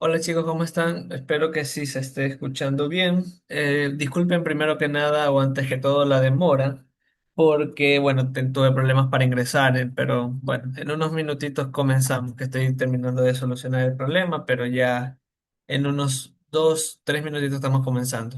Hola chicos, ¿cómo están? Espero que sí se esté escuchando bien. Disculpen primero que nada o antes que todo la demora, porque bueno, tuve problemas para ingresar, pero bueno, en unos minutitos comenzamos, que estoy terminando de solucionar el problema, pero ya en unos 2, 3 minutitos estamos comenzando.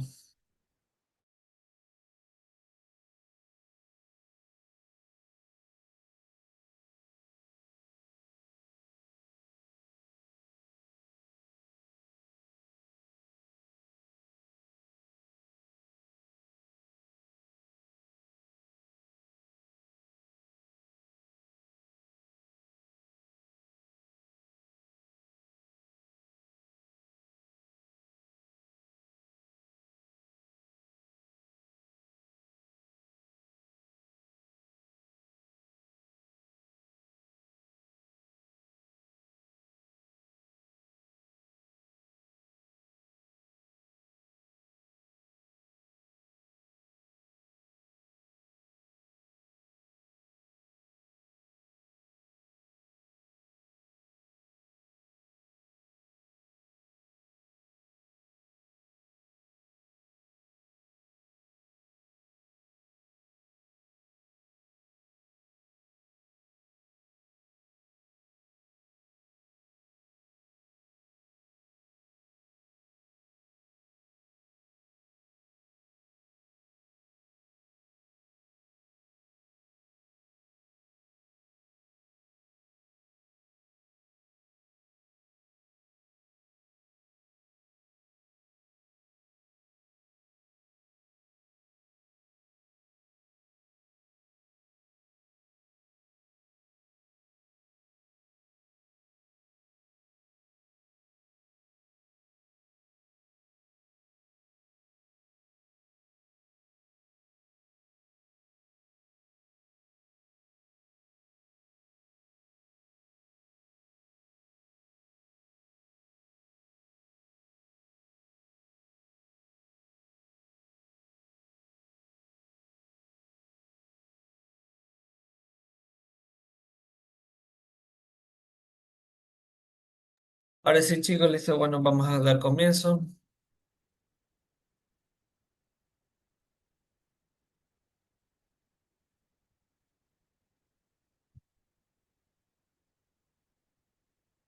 Ahora sí chicos, listo, bueno, vamos a dar comienzo.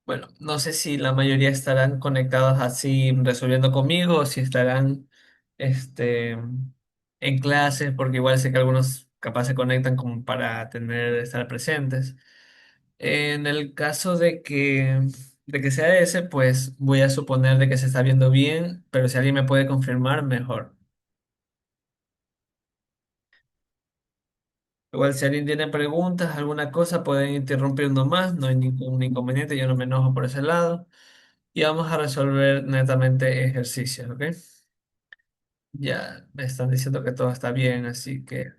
Bueno, no sé si la mayoría estarán conectados así resolviendo conmigo o si estarán este, en clases, porque igual sé que algunos capaz se conectan como para estar presentes. En el caso de que sea ese, pues voy a suponer de que se está viendo bien, pero si alguien me puede confirmar, mejor. Igual si alguien tiene preguntas, alguna cosa, pueden interrumpir más, no hay ningún inconveniente, yo no me enojo por ese lado. Y vamos a resolver netamente ejercicios, ¿ok? Ya me están diciendo que todo está bien, así que,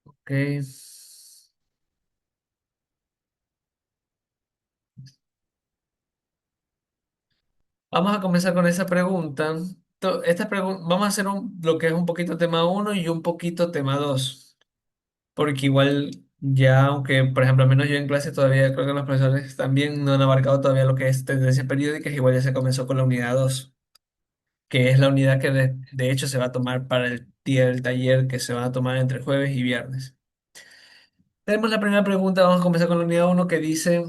ok. Vamos a comenzar con esa pregunta. Vamos a hacer lo que es un poquito tema uno y un poquito tema 2, porque igual ya, aunque por ejemplo, al menos yo en clase todavía creo que los profesores también no han abarcado todavía lo que es tendencias periódicas, igual ya se comenzó con la unidad 2, que es la unidad que de hecho se va a tomar para el día del taller que se va a tomar entre jueves y viernes. Tenemos la primera pregunta, vamos a comenzar con la unidad uno que dice,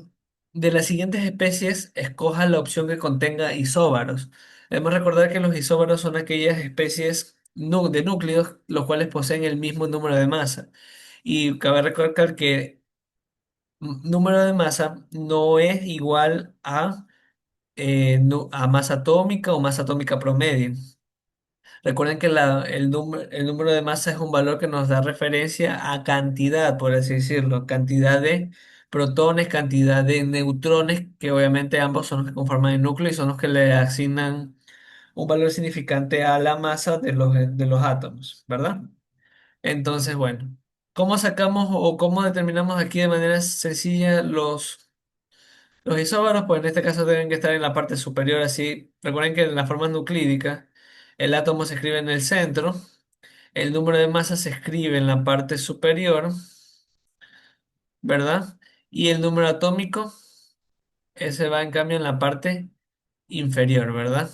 de las siguientes especies, escoja la opción que contenga isóbaros. Debemos recordar que los isóbaros son aquellas especies de núcleos los cuales poseen el mismo número de masa. Y cabe recalcar que número de masa no es igual a masa atómica o masa atómica promedio. Recuerden que el número de masa es un valor que nos da referencia a cantidad, por así decirlo, cantidad de protones, cantidad de neutrones, que obviamente ambos son los que conforman el núcleo y son los que le asignan un valor significante a la masa de los átomos, ¿verdad? Entonces, bueno, ¿cómo sacamos o cómo determinamos aquí de manera sencilla los isóbaros? Pues en este caso deben que estar en la parte superior, así. Recuerden que en la forma nuclídica el átomo se escribe en el centro. El número de masa se escribe en la parte superior, ¿verdad? Y el número atómico ese va en cambio en la parte inferior, ¿verdad?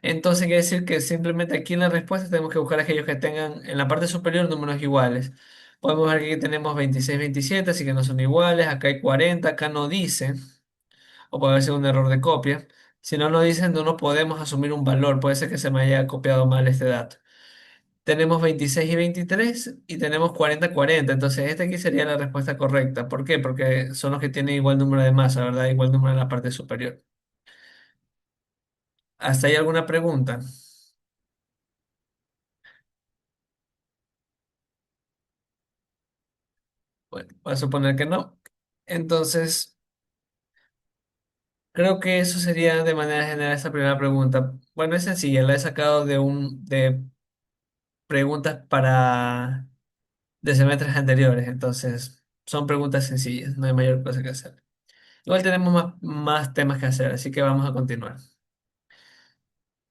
Entonces quiere decir que simplemente aquí en la respuesta tenemos que buscar aquellos que tengan en la parte superior números iguales. Podemos ver que aquí tenemos 26, 27, así que no son iguales. Acá hay 40, acá no dice, o puede ser un error de copia. Si no nos dicen, no nos podemos asumir un valor, puede ser que se me haya copiado mal este dato. Tenemos 26 y 23 y tenemos 40, 40. Entonces, esta aquí sería la respuesta correcta. ¿Por qué? Porque son los que tienen igual número de masa, ¿verdad? Igual número en la parte superior. ¿Hasta ahí alguna pregunta? Bueno, voy a suponer que no. Entonces, creo que eso sería de manera general esta primera pregunta. Bueno, es sencilla, la he sacado de preguntas de semestres anteriores. Entonces, son preguntas sencillas, no hay mayor cosa que hacer. Igual tenemos más temas que hacer, así que vamos a continuar.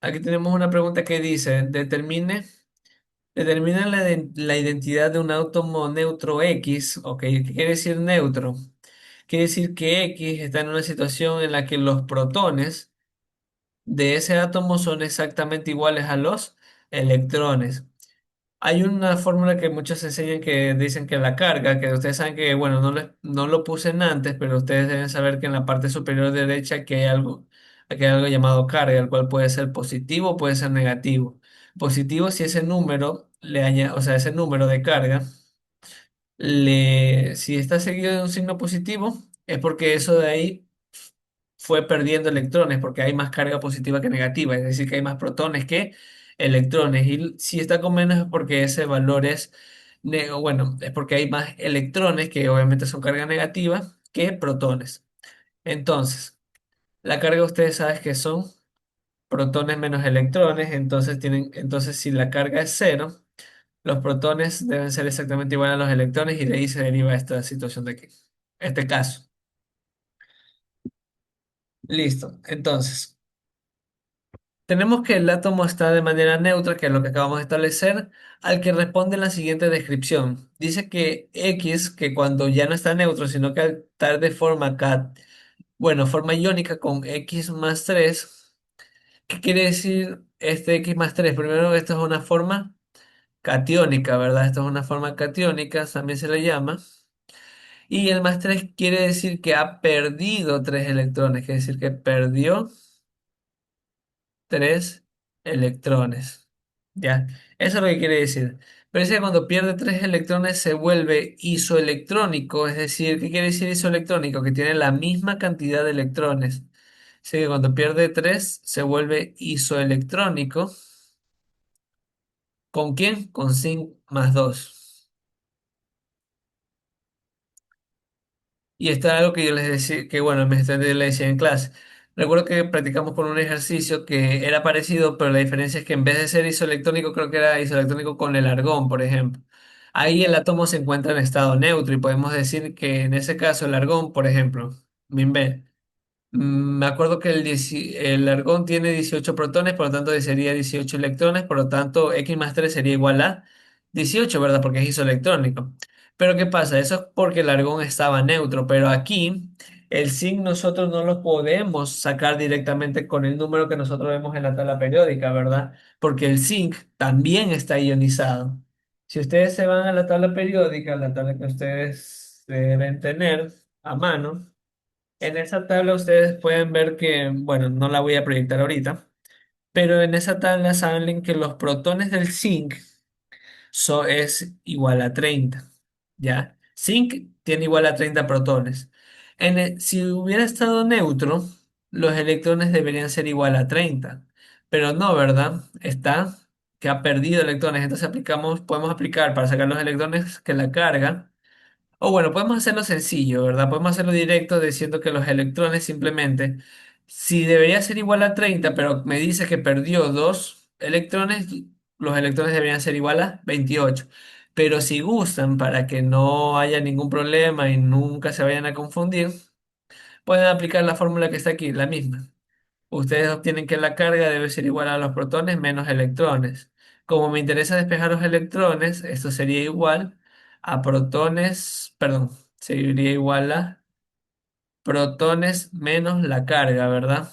Aquí tenemos una pregunta que dice, determine la identidad de un átomo neutro X. Ok, ¿qué quiere decir neutro? Quiere decir que X está en una situación en la que los protones de ese átomo son exactamente iguales a los electrones. Hay una fórmula que muchos enseñan que dicen que la carga, que ustedes saben que, bueno, no lo puse en antes, pero ustedes deben saber que en la parte superior derecha que hay algo llamado carga, el cual puede ser positivo o puede ser negativo. Positivo si ese número o sea, ese número de carga, si está seguido de un signo positivo, es porque eso de ahí fue perdiendo electrones porque hay más carga positiva que negativa, es decir, que hay más protones que electrones. Y si está con menos es porque ese valor bueno, es porque hay más electrones, que obviamente son carga negativa, que protones. Entonces, la carga ustedes saben que son protones menos electrones, entonces si la carga es cero, los protones deben ser exactamente igual a los electrones y de ahí se deriva esta situación de aquí, este caso. Listo. Entonces. Tenemos que el átomo está de manera neutra, que es lo que acabamos de establecer, al que responde la siguiente descripción. Dice que X, que cuando ya no está neutro, sino que al estar de forma iónica con X+3. ¿Qué quiere decir este X+3? Primero, esto es una forma catiónica, ¿verdad? Esto es una forma catiónica, también se le llama. Y el más 3 quiere decir que ha perdido 3 electrones, quiere decir que perdió 3 electrones. ¿Ya? Eso es lo que quiere decir. Pero dice que cuando pierde 3 electrones se vuelve isoelectrónico, es decir, ¿qué quiere decir isoelectrónico? Que tiene la misma cantidad de electrones. Así que cuando pierde 3 se vuelve isoelectrónico. ¿Con quién? Con zinc+2. Y esto es algo que yo les decía, que bueno, me le decía en clase. Recuerdo que practicamos con un ejercicio que era parecido, pero la diferencia es que en vez de ser isoelectrónico, creo que era isoelectrónico con el argón, por ejemplo. Ahí el átomo se encuentra en estado neutro y podemos decir que en ese caso el argón, por ejemplo, min me acuerdo que el argón tiene 18 protones, por lo tanto sería 18 electrones, por lo tanto X+3 sería igual a 18, ¿verdad? Porque es isoelectrónico. Pero ¿qué pasa? Eso es porque el argón estaba neutro, pero aquí el zinc nosotros no lo podemos sacar directamente con el número que nosotros vemos en la tabla periódica, ¿verdad? Porque el zinc también está ionizado. Si ustedes se van a la tabla periódica, la tabla que ustedes deben tener a mano, en esa tabla ustedes pueden ver que, bueno, no la voy a proyectar ahorita, pero en esa tabla saben que los protones del zinc es igual a 30, ¿ya? Zinc tiene igual a 30 protones. Si hubiera estado neutro, los electrones deberían ser igual a 30, pero no, ¿verdad? Está que ha perdido electrones, entonces podemos aplicar para sacar los electrones que la carga. O bueno, podemos hacerlo sencillo, ¿verdad? Podemos hacerlo directo diciendo que los electrones simplemente, si debería ser igual a 30, pero me dice que perdió 2 electrones, los electrones deberían ser igual a 28. Pero si gustan, para que no haya ningún problema y nunca se vayan a confundir, pueden aplicar la fórmula que está aquí, la misma. Ustedes obtienen que la carga debe ser igual a los protones menos electrones. Como me interesa despejar los electrones, esto sería igual a protones, perdón, sería igual a protones menos la carga, ¿verdad?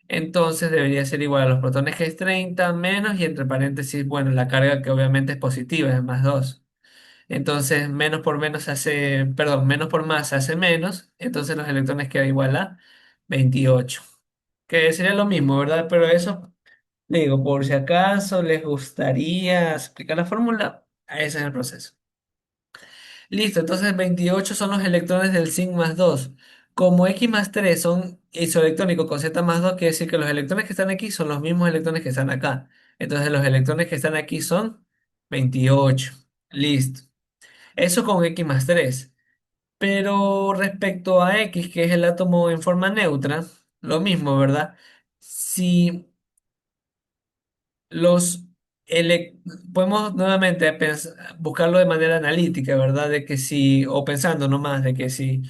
Entonces debería ser igual a los protones que es 30 menos y entre paréntesis, bueno, la carga que obviamente es positiva, es más 2. Entonces menos por menos hace, perdón, menos por más hace menos, entonces los electrones quedan igual a 28. Que sería lo mismo, ¿verdad? Pero eso, le digo, por si acaso les gustaría explicar la fórmula, ese es el proceso. Listo, entonces 28 son los electrones del zinc más 2. Como X más 3 son isoelectrónicos con Z más 2, quiere decir que los electrones que están aquí son los mismos electrones que están acá. Entonces los electrones que están aquí son 28. Listo. Eso con X más 3. Pero respecto a X, que es el átomo en forma neutra, lo mismo, ¿verdad? Si los podemos nuevamente buscarlo de manera analítica, ¿verdad? De que si, o pensando nomás, de que si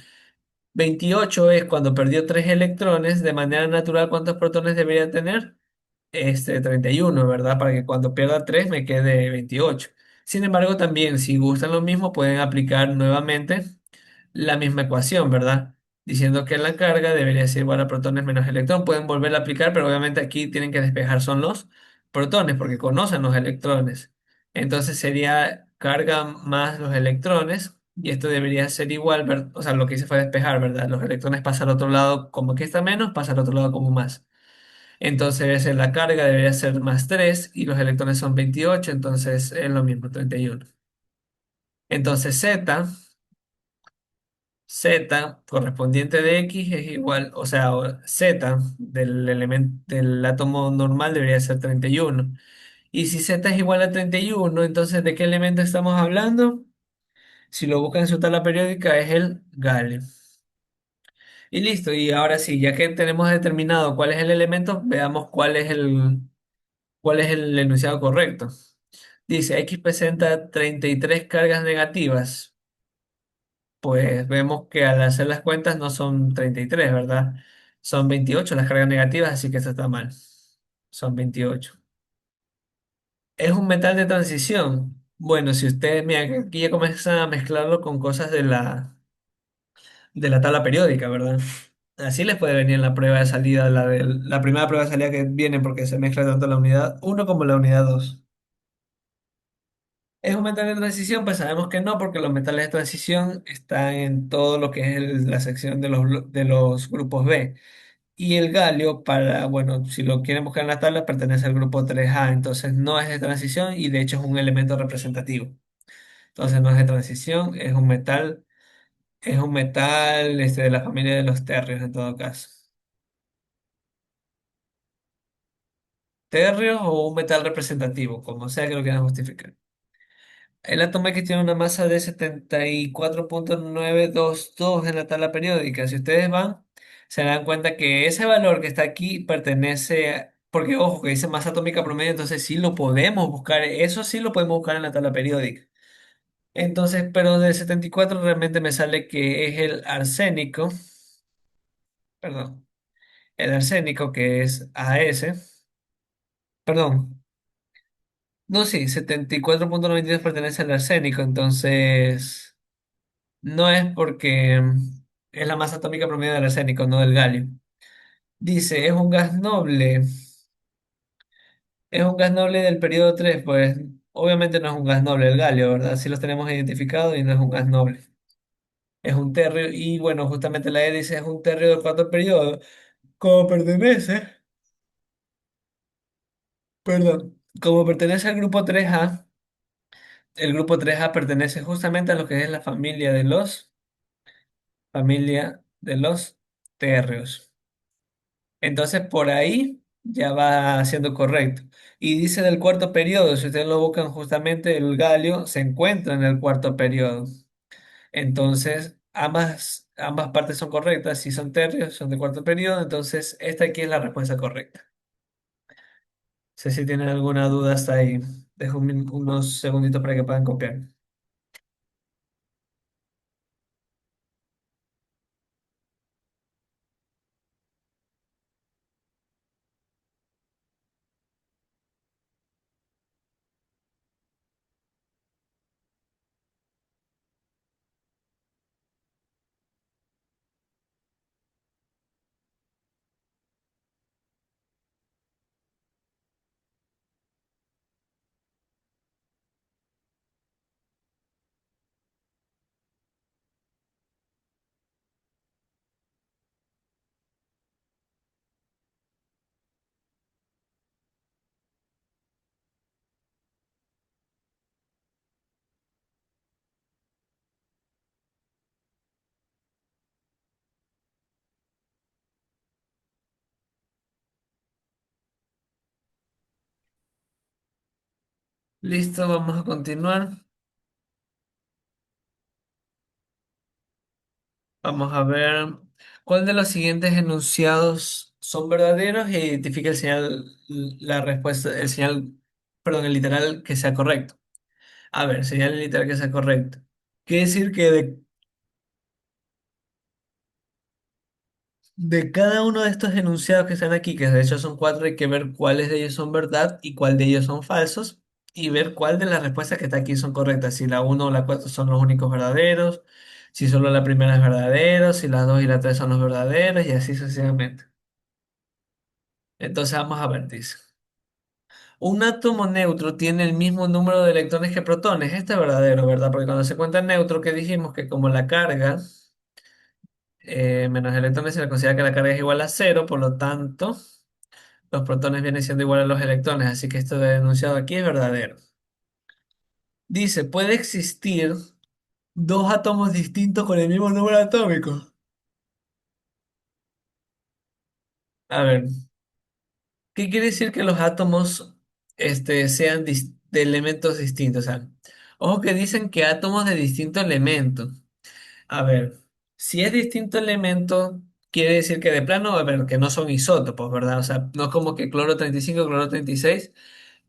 28 es cuando perdió 3 electrones, de manera natural, ¿cuántos protones debería tener? 31, ¿verdad? Para que cuando pierda 3 me quede 28. Sin embargo, también, si gustan lo mismo, pueden aplicar nuevamente la misma ecuación, ¿verdad? Diciendo que la carga debería ser igual a protones menos electrón. Pueden volver a aplicar, pero obviamente aquí tienen que despejar son los protones, porque conocen los electrones. Entonces sería carga más los electrones, y esto debería ser igual, o sea, lo que hice fue despejar, ¿verdad? Los electrones pasan al otro lado como que está menos, pasa al otro lado como más. Entonces debe ser la carga debería ser más 3 y los electrones son 28, entonces es lo mismo, 31. Entonces Z correspondiente de X es igual, o sea, Z del elemento del átomo normal debería ser 31. Y si Z es igual a 31, entonces ¿de qué elemento estamos hablando? Si lo buscan en su tabla periódica es el galio. Y listo, y ahora sí, ya que tenemos determinado cuál es el elemento, veamos cuál es el enunciado correcto. Dice, X presenta 33 cargas negativas. Pues vemos que al hacer las cuentas no son 33, ¿verdad? Son 28 las cargas negativas, así que eso está mal. Son 28. ¿Es un metal de transición? Bueno, si ustedes, mira, que aquí ya comienzan a mezclarlo con cosas de la tabla periódica, ¿verdad? Así les puede venir en la prueba de salida, la primera prueba de salida que viene porque se mezcla tanto la unidad uno como la unidad 2. ¿Es un metal de transición? Pues sabemos que no, porque los metales de transición están en todo lo que es la sección de los grupos B. Y el galio, bueno, si lo quieren buscar en la tabla, pertenece al grupo 3A, entonces no es de transición y de hecho es un elemento representativo. Entonces no es de transición, es un metal de la familia de los terrios en todo caso. Terrios o un metal representativo, como sea que lo quieran justificar. El átomo X tiene una masa de 74,922 en la tabla periódica. Si ustedes van, se dan cuenta que ese valor que está aquí porque ojo, que dice masa atómica promedio, entonces sí lo podemos buscar, eso sí lo podemos buscar en la tabla periódica. Entonces, pero del 74 realmente me sale que es el arsénico, perdón, el arsénico que es AS, perdón, no, sí, 74,92 pertenece al arsénico, entonces... No es porque es la masa atómica promedio del arsénico, no del galio. Dice, es un gas noble. Es un gas noble del periodo 3, pues obviamente no es un gas noble el galio, ¿verdad? Sí los tenemos identificados y no es un gas noble. Es un terrio y bueno, justamente la E dice es un terrio del cuarto periodo. Como pertenece, perdón, como pertenece al grupo 3A, el grupo 3A pertenece justamente a lo que es la familia de los terrios. Entonces por ahí ya va siendo correcto. Y dice del cuarto periodo, si ustedes lo buscan justamente el galio se encuentra en el cuarto periodo. Entonces ambas partes son correctas. Si son terrios, son de cuarto periodo. Entonces esta aquí es la respuesta correcta. No sé si tienen alguna duda hasta ahí. Dejo unos segunditos para que puedan copiar. Listo, vamos a continuar. Vamos a ver cuál de los siguientes enunciados son verdaderos e identifica el señal, la respuesta, el señal, perdón, el literal que sea correcto. A ver, señal literal que sea correcto. Quiere decir que de cada uno de estos enunciados que están aquí, que de hecho son cuatro, hay que ver cuáles de ellos son verdad y cuál de ellos son falsos y ver cuál de las respuestas que está aquí son correctas. Si la uno o la 4 son los únicos verdaderos, si solo la primera es verdadero, si las 2 y la 3 son los verdaderos y así sucesivamente. Entonces vamos a ver, dice. Un átomo neutro tiene el mismo número de electrones que protones. Este es verdadero, ¿verdad? Porque cuando se cuenta neutro, que dijimos que como la carga menos electrones se le considera que la carga es igual a cero, por lo tanto, los protones vienen siendo igual a los electrones. Así que esto denunciado aquí es verdadero. Dice, puede existir dos átomos distintos con el mismo número atómico. A ver, ¿qué quiere decir que los átomos sean de elementos distintos? O sea, ojo que dicen que átomos de distinto elemento. A ver, si es distinto elemento, quiere decir que de plano, a ver, que no son isótopos, ¿verdad? O sea, no es como que cloro 35, cloro 36.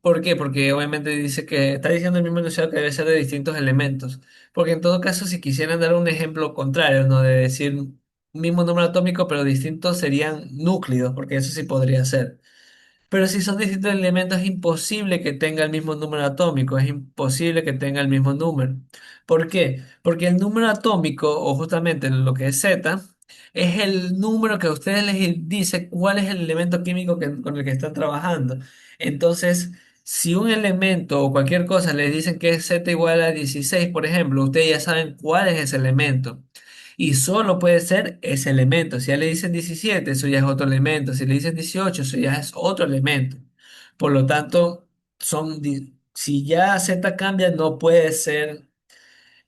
¿Por qué? Porque obviamente dice que está diciendo el mismo enunciado que debe ser de distintos elementos. Porque en todo caso, si quisieran dar un ejemplo contrario, ¿no? De decir mismo número atómico, pero distintos serían núcleos, porque eso sí podría ser. Pero si son distintos elementos, es imposible que tenga el mismo número atómico, es imposible que tenga el mismo número. ¿Por qué? Porque el número atómico, o justamente lo que es Z, es el número que a ustedes les dice cuál es el elemento químico con el que están trabajando. Entonces, si un elemento o cualquier cosa les dicen que es Z igual a 16, por ejemplo, ustedes ya saben cuál es ese elemento. Y solo puede ser ese elemento. Si ya le dicen 17, eso ya es otro elemento. Si le dicen 18, eso ya es otro elemento. Por lo tanto, si ya Z cambia, no puede ser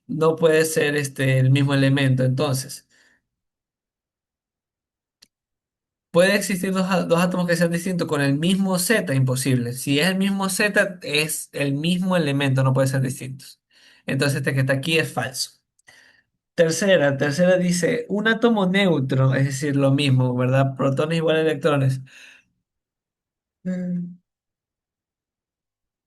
el mismo elemento. Entonces, puede existir dos átomos que sean distintos con el mismo Z, imposible. Si es el mismo Z, es el mismo elemento, no puede ser distintos. Entonces, este que está aquí es falso. Tercera dice, un átomo neutro, es decir, lo mismo, ¿verdad? Protones igual a electrones. Mm.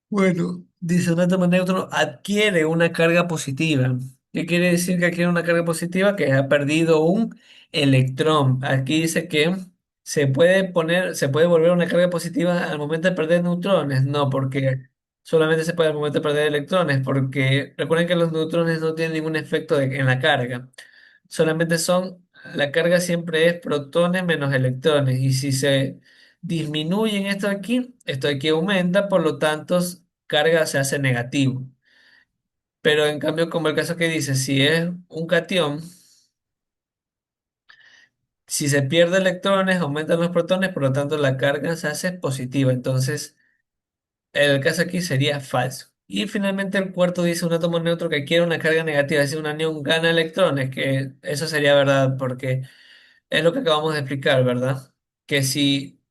Bueno, dice un átomo neutro adquiere una carga positiva. ¿Qué quiere decir que adquiere una carga positiva? Que ha perdido un electrón. Aquí dice que se puede volver una carga positiva al momento de perder neutrones. No, porque solamente se puede al momento de perder electrones, porque recuerden que los neutrones no tienen ningún efecto en la carga. Solamente la carga siempre es protones menos electrones. Y si se disminuyen esto aquí aumenta, por lo tanto, carga se hace negativo. Pero en cambio, como el caso que dice, si es un cation, si se pierde electrones, aumentan los protones, por lo tanto, la carga se hace positiva. Entonces, el caso aquí sería falso. Y finalmente el cuarto dice un átomo neutro que quiere una carga negativa, es decir, un anión gana electrones, que eso sería verdad porque es lo que acabamos de explicar, ¿verdad? Que si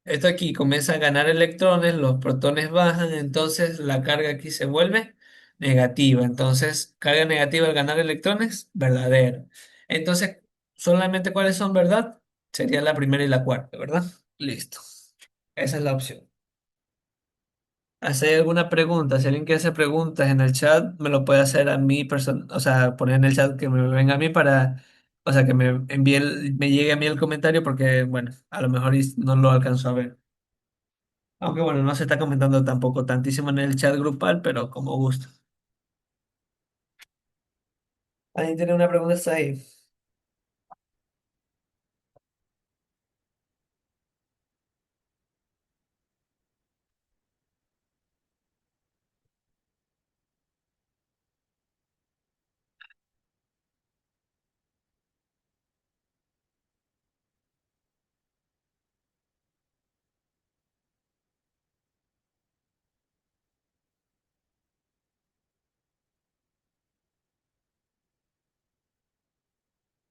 esto aquí comienza a ganar electrones, los protones bajan, entonces la carga aquí se vuelve negativa. Entonces, carga negativa al ganar electrones, verdadero. Entonces, solamente cuáles son verdad, sería la primera y la cuarta, ¿verdad? Listo. Esa es la opción. ¿Hacer alguna pregunta? Si alguien quiere hacer preguntas en el chat, me lo puede hacer a mí, o sea, poner en el chat que me venga a mí o sea, que me envíe, me llegue a mí el comentario porque, bueno, a lo mejor no lo alcanzo a ver. Aunque bueno, no se está comentando tampoco tantísimo en el chat grupal, pero como gusto. ¿Alguien tiene una pregunta? Está ahí.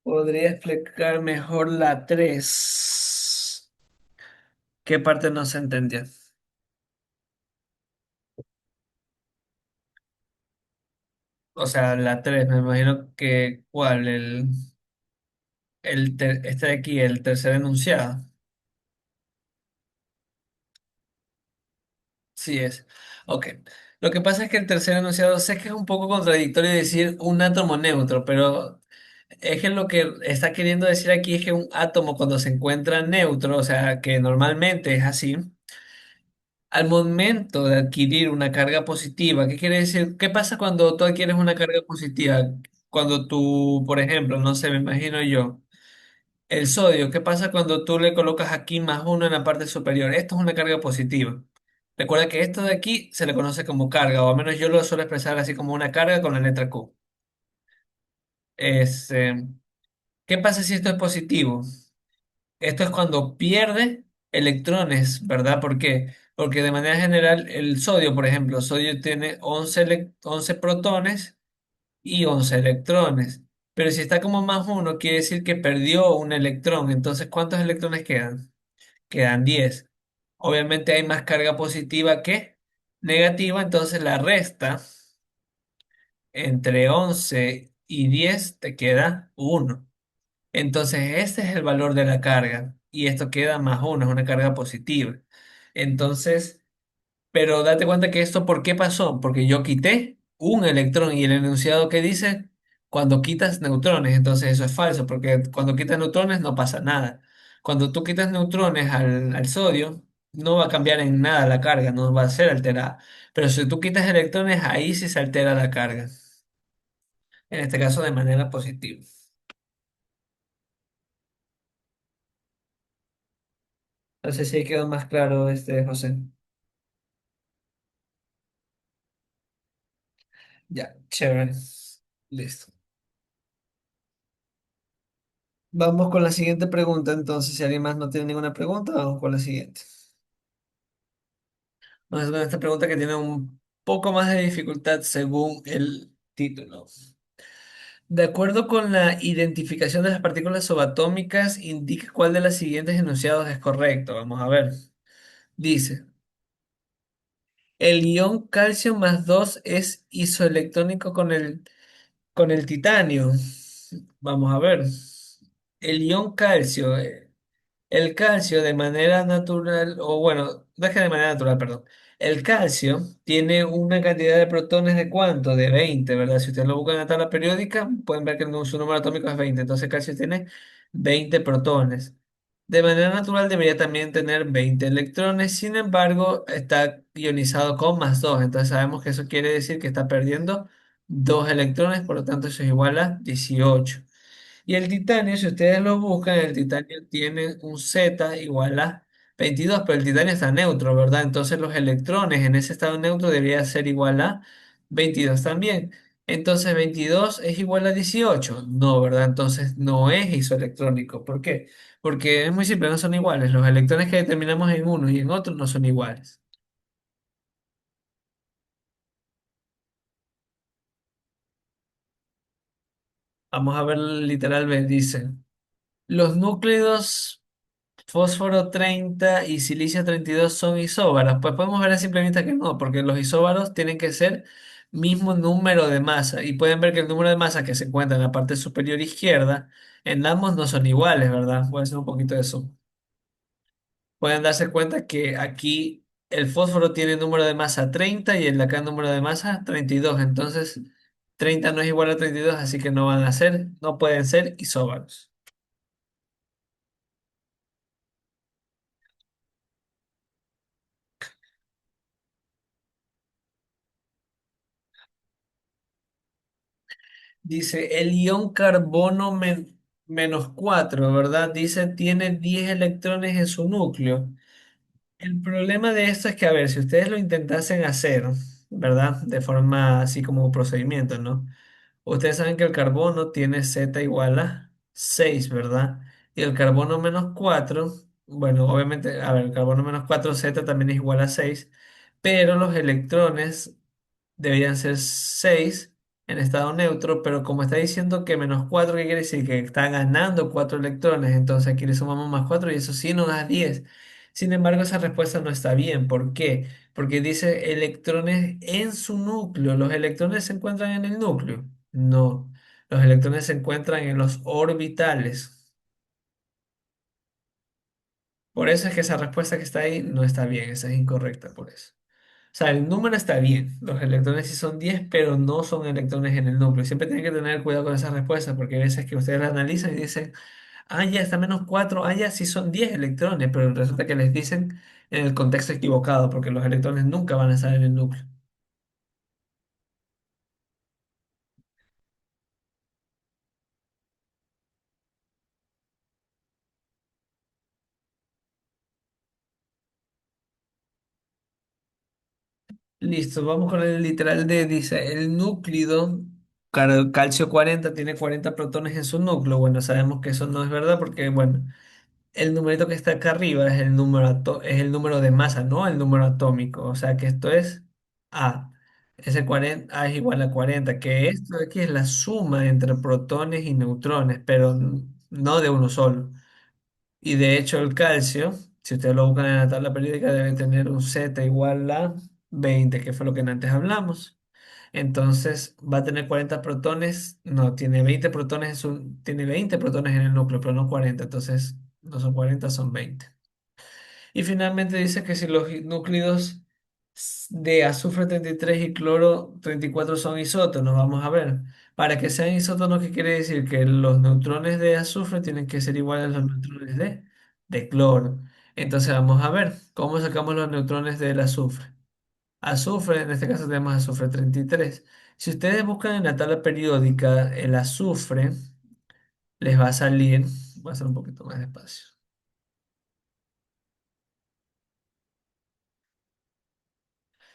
¿Podría explicar mejor la 3? ¿Qué parte no se entendió? O sea, la 3 me imagino que, ¿cuál? Este de aquí, el tercer enunciado. Sí es. Ok. Lo que pasa es que el tercer enunciado, sé que es un poco contradictorio decir un átomo neutro, pero es que lo que está queriendo decir aquí es que un átomo cuando se encuentra neutro, o sea, que normalmente es así, al momento de adquirir una carga positiva, ¿qué quiere decir? ¿Qué pasa cuando tú adquieres una carga positiva? Cuando tú, por ejemplo, no sé, me imagino yo. El sodio, ¿qué pasa cuando tú le colocas aquí más uno en la parte superior? Esto es una carga positiva. Recuerda que esto de aquí se le conoce como carga, o al menos yo lo suelo expresar así como una carga con la letra Q. Es, ¿qué pasa si esto es positivo? Esto es cuando pierde electrones, ¿verdad? ¿Por qué? Porque de manera general el sodio, por ejemplo, sodio tiene 11 protones y 11 electrones. Pero si está como más uno, quiere decir que perdió un electrón. Entonces, ¿cuántos electrones quedan? Quedan 10. Obviamente hay más carga positiva que negativa, entonces la resta entre 11 y 10 te queda uno. Entonces este es el valor de la carga y esto queda más uno, es una carga positiva. Entonces, pero date cuenta que esto, ¿por qué pasó? Porque yo quité un electrón y el enunciado que dice cuando quitas neutrones, entonces eso es falso, porque cuando quitas neutrones no pasa nada. Cuando tú quitas neutrones al sodio, no va a cambiar en nada la carga, no va a ser alterada. Pero si tú quitas electrones, ahí sí se altera la carga, en este caso de manera positiva. No sé si ahí quedó más claro, José. Ya, chévere. Listo. Vamos con la siguiente pregunta, entonces, si alguien más no tiene ninguna pregunta, vamos con la siguiente. Vamos con esta pregunta que tiene un poco más de dificultad según el título. De acuerdo con la identificación de las partículas subatómicas, indica cuál de los siguientes enunciados es correcto. Vamos a ver. Dice, el ion calcio más 2 es isoelectrónico con el titanio. Vamos a ver. El ion calcio. El calcio de manera natural, o bueno, no es que de manera natural, perdón. El calcio tiene una cantidad de protones de cuánto? De 20, ¿verdad? Si ustedes lo buscan en la tabla periódica, pueden ver que su número atómico es 20. Entonces el calcio tiene 20 protones. De manera natural debería también tener 20 electrones, sin embargo, está ionizado con más 2. Entonces sabemos que eso quiere decir que está perdiendo 2 electrones, por lo tanto eso es igual a 18. Y el titanio, si ustedes lo buscan, el titanio tiene un Z igual a 22, pero el titanio está neutro, ¿verdad? Entonces los electrones en ese estado neutro debería ser igual a 22 también. Entonces 22 es igual a 18. No, ¿verdad? Entonces no es isoelectrónico. ¿Por qué? Porque es muy simple, no son iguales. Los electrones que determinamos en uno y en otro no son iguales. Vamos a ver literal, dice. Los núcleos fósforo 30 y silicio 32 son isóbaros. Pues podemos ver a simple vista que no, porque los isóbaros tienen que ser mismo número de masa. Y pueden ver que el número de masa que se encuentra en la parte superior izquierda, en ambos no son iguales, ¿verdad? Voy a hacer un poquito de eso. Pueden darse cuenta que aquí el fósforo tiene número de masa 30 y el de acá número de masa 32. Entonces, 30 no es igual a 32, así que no van a ser, no pueden ser isóbaros. Dice el ion carbono menos 4, ¿verdad? Dice tiene 10 electrones en su núcleo. El problema de esto es que, a ver, si ustedes lo intentasen hacer, ¿verdad? De forma así como procedimiento, ¿no? Ustedes saben que el carbono tiene Z igual a 6, ¿verdad? Y el carbono menos 4, bueno, obviamente, a ver, el carbono menos 4 Z también es igual a 6, pero los electrones deberían ser 6 en estado neutro, pero como está diciendo que menos 4, ¿qué quiere decir? Que está ganando 4 electrones, entonces aquí le sumamos más 4 y eso sí nos da 10. Sin embargo, esa respuesta no está bien. ¿Por qué? porque dice electrones en su núcleo. ¿Los electrones se encuentran en el núcleo? No, los electrones se encuentran en los orbitales. Por eso es que esa respuesta que está ahí no está bien, esa es incorrecta por eso. O sea, el número está bien, los electrones sí son 10 pero no son electrones en el núcleo. Siempre tienen que tener cuidado con esas respuestas, porque hay veces que ustedes la analizan y dicen, ah, ya está -4, ah, ya sí son 10 electrones, pero resulta que les dicen en el contexto equivocado, porque los electrones nunca van a estar en el núcleo. Listo, vamos con el literal D. Dice, el núclido calcio 40 tiene 40 protones en su núcleo. Bueno, sabemos que eso no es verdad porque, bueno, el numerito que está acá arriba es el número, es el número de masa, no el número atómico. O sea que esto es A. Ese 40, A es igual a 40, que esto de aquí es la suma entre protones y neutrones, pero no de uno solo. Y de hecho el calcio, si ustedes lo buscan en la tabla periódica, debe tener un Z igual a 20, que fue lo que antes hablamos. Entonces va a tener 40 protones, no, tiene 20 protones, tiene 20 protones en el núcleo, pero no 40, entonces no son 40, son 20. Y finalmente dice que si los núcleos de azufre 33 y cloro 34 son isótonos, vamos a ver. Para que sean isótonos, ¿qué quiere decir? Que los neutrones de azufre tienen que ser iguales a los neutrones de cloro. Entonces vamos a ver cómo sacamos los neutrones del azufre. Azufre, en este caso tenemos azufre 33. Si ustedes buscan en la tabla periódica el azufre, les va a salir, voy a hacer un poquito más despacio.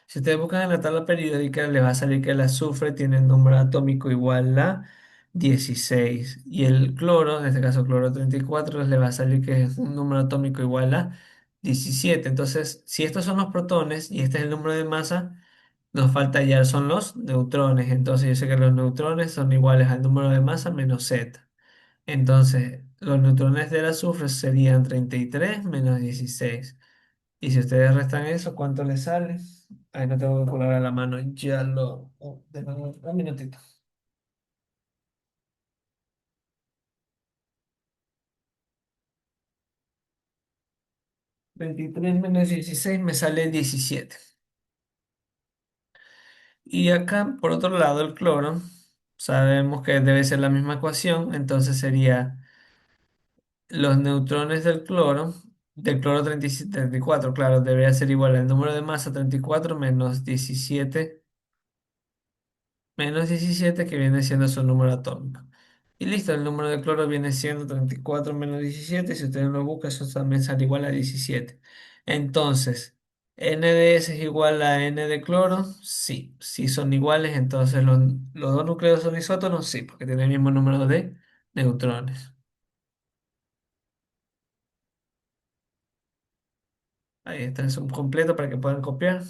Si ustedes buscan en la tabla periódica, les va a salir que el azufre tiene el número atómico igual a 16. Y el cloro, en este caso cloro 34, les va a salir que es un número atómico igual a 17. Entonces, si estos son los protones y este es el número de masa, nos falta hallar son los neutrones. Entonces, yo sé que los neutrones son iguales al número de masa menos z. Entonces, los neutrones del azufre serían 33 menos 16. Y si ustedes restan eso, ¿cuánto les sale? Ahí no tengo que calcular a la mano, ya lo... denme un minutito. 23 menos 16 me sale 17. Y acá, por otro lado, el cloro, sabemos que debe ser la misma ecuación, entonces sería los neutrones del cloro 37, 34, claro, debería ser igual al número de masa 34 menos 17 que viene siendo su número atómico. Y listo, el número de cloro viene siendo 34 menos 17. Si ustedes lo buscan, eso también sale igual a 17. Entonces, N de S es igual a N de cloro. Sí, sí son iguales. Entonces, los dos núcleos son isótonos. Sí, porque tienen el mismo número de neutrones. Ahí está el sum completo para que puedan copiar.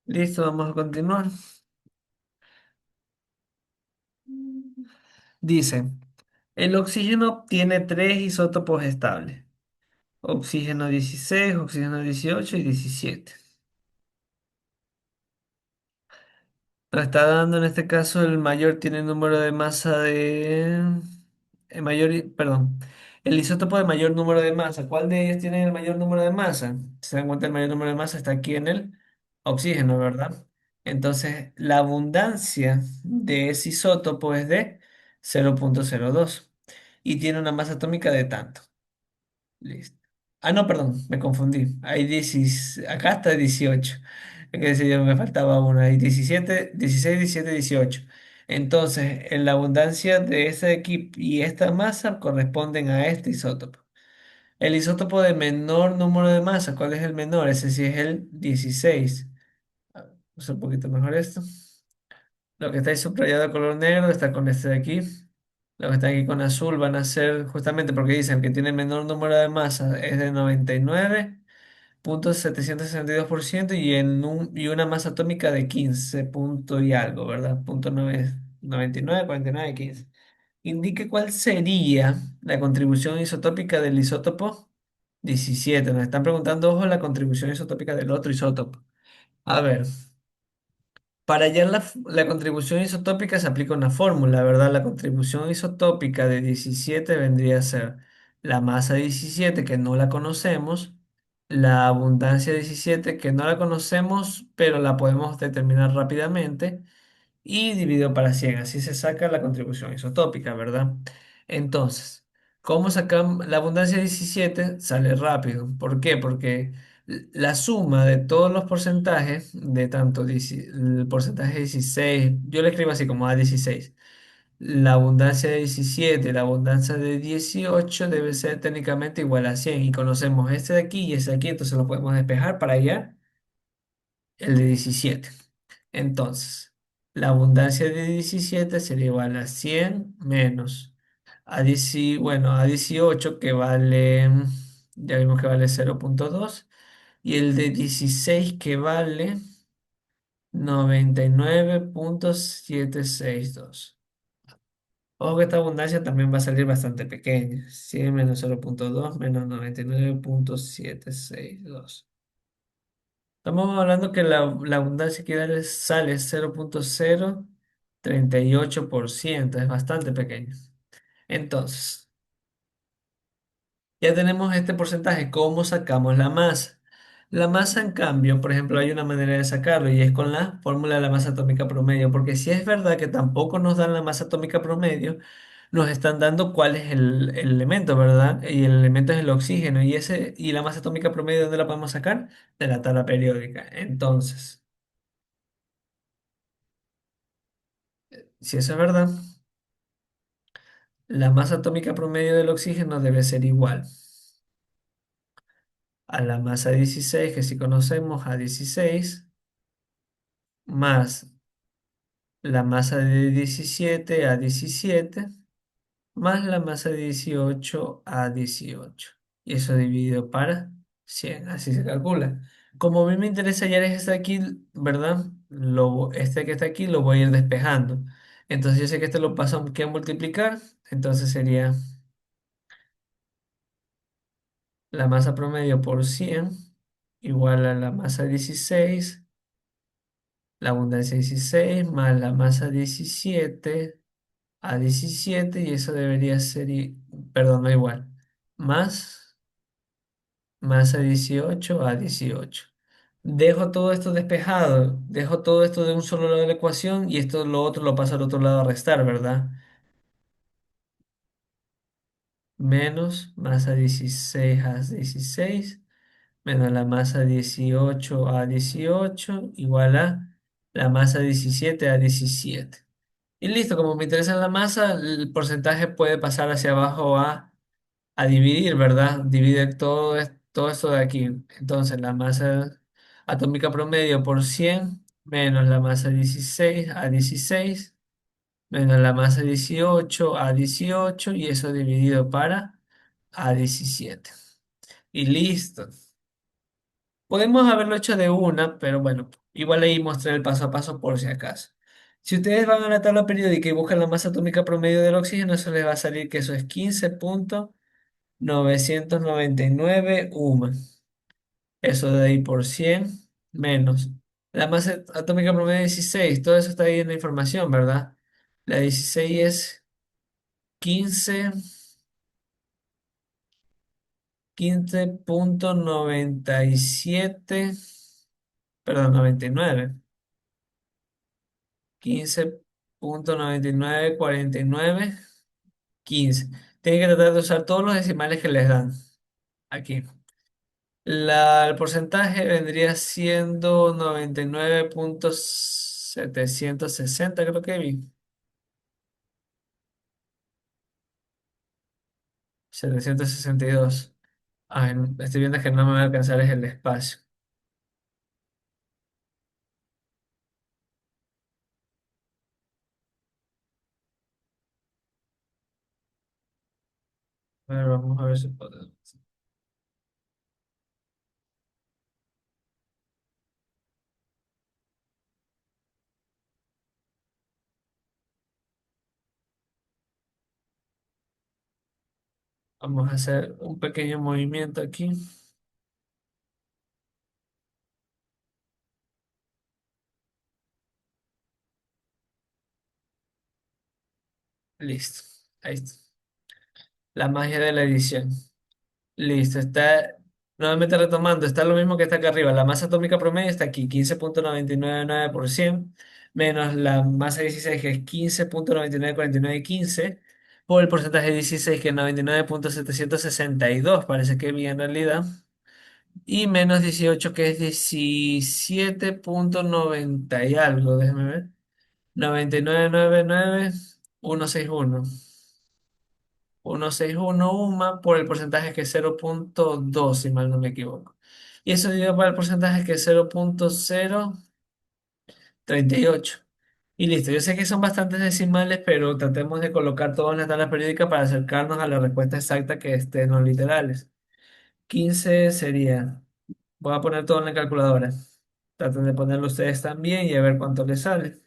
Listo, vamos a continuar. Dice, el oxígeno tiene tres isótopos estables. Oxígeno 16, oxígeno 18 y 17. Nos está dando en este caso el mayor tiene número de masa de... El mayor, perdón. El isótopo de mayor número de masa. ¿Cuál de ellos tiene el mayor número de masa? Si se dan cuenta, el mayor número de masa está aquí en el oxígeno, ¿verdad? Entonces, la abundancia de ese isótopo es de 0,02 y tiene una masa atómica de tanto. Listo. Ah, no, perdón, me confundí. Hay 10, acá está 18. Es que decir, yo me faltaba uno. Hay 17, 16, 17, 18. Entonces, en la abundancia de ese equipo y esta masa corresponden a este isótopo. El isótopo de menor número de masa, ¿cuál es el menor? Ese sí es el 16. Vamos a un poquito mejor esto. Lo que está ahí subrayado de color negro está con este de aquí. Los que están aquí con azul van a ser justamente porque dicen que tiene menor número de masa, es de 99,762% y una masa atómica de 15 punto y algo, ¿verdad? Punto 99, 49, 15. Indique cuál sería la contribución isotópica del isótopo 17. Nos están preguntando, ojo, la contribución isotópica del otro isótopo. A ver. Para hallar la contribución isotópica se aplica una fórmula, ¿verdad? La contribución isotópica de 17 vendría a ser la masa 17 que no la conocemos, la abundancia 17 que no la conocemos, pero la podemos determinar rápidamente, y dividido para 100. Así se saca la contribución isotópica, ¿verdad? Entonces, ¿cómo sacamos la abundancia 17? Sale rápido. ¿Por qué? Porque la suma de todos los porcentajes, de tanto el porcentaje 16, yo le escribo así como A16, la abundancia de 17, la abundancia de 18 debe ser técnicamente igual a 100. Y conocemos este de aquí y ese de aquí, entonces lo podemos despejar para hallar el de 17. Entonces, la abundancia de 17 sería igual a 100 menos a 18 que vale, ya vimos que vale 0,2 y el de 16 que vale 99,762. Ojo que esta abundancia también va a salir bastante pequeña. 100 menos 0,2 menos 99,762. Estamos hablando que la abundancia que sale 0,038%, es bastante pequeño. Entonces, ya tenemos este porcentaje. ¿Cómo sacamos la masa? La masa, en cambio, por ejemplo, hay una manera de sacarlo y es con la fórmula de la masa atómica promedio, porque si es verdad que tampoco nos dan la masa atómica promedio, nos están dando cuál es el elemento, ¿verdad? Y el elemento es el oxígeno y la masa atómica promedio, ¿dónde la podemos sacar? De la tabla periódica. Entonces, si eso es verdad, la masa atómica promedio del oxígeno debe ser igual a la masa 16, que si conocemos a 16, más la masa de 17 a 17, más la masa de 18 a 18. Y eso dividido para 100, así se calcula. Como a mí me interesa hallar este de aquí, ¿verdad? Este que está aquí lo voy a ir despejando. Entonces yo sé que este lo paso a multiplicar, entonces sería la masa promedio por 100 igual a la masa 16, la abundancia 16 más la masa 17 a 17 y eso debería ser, perdón, no igual, más masa 18 a 18. Dejo todo esto despejado, dejo todo esto de un solo lado de la ecuación y esto lo otro lo paso al otro lado a restar, ¿verdad? Menos masa 16 a 16 menos la masa 18 a 18 igual a la masa 17 a 17. Y listo, como me interesa la masa, el porcentaje puede pasar hacia abajo a dividir, ¿verdad? Divide todo esto de aquí. Entonces la masa atómica promedio por 100 menos la masa 16 a 16 menos la masa 18 a 18 y eso dividido para a 17. Y listo. Podemos haberlo hecho de una, pero bueno, igual ahí mostré el paso a paso por si acaso. Si ustedes van a la tabla periódica y buscan la masa atómica promedio del oxígeno, eso les va a salir que eso es 15,999 UMA. Eso de ahí por 100 menos. La masa atómica promedio 16, todo eso está ahí en la información, ¿verdad? La 16 es 15, 15,97, perdón, 99. 15,9949, 15. Tienen que tratar de usar todos los decimales que les dan aquí. El porcentaje vendría siendo 99,760, creo que vi. 762. Ay, estoy viendo que no me va a alcanzar es el espacio. A ver, vamos a ver si podemos. Vamos a hacer un pequeño movimiento aquí. Listo. Ahí está. La magia de la edición. Listo, está nuevamente retomando, está lo mismo que está acá arriba. La masa atómica promedio está aquí, 15,999%, menos la masa 16, que es 15,994915, por el porcentaje 16, que es 99,762, parece que bien en realidad, y menos 18, que es 17,90 y algo, déjeme ver, 99,99161. 161 UMA por el porcentaje que es 0,2 si mal no me equivoco. Y eso dividido para el porcentaje que es 0,038. Y listo, yo sé que son bastantes decimales, pero tratemos de colocar todo en la tabla periódica para acercarnos a la respuesta exacta que esté en los literales. 15 sería, voy a poner todo en la calculadora. Traten de ponerlo ustedes también y a ver cuánto les sale.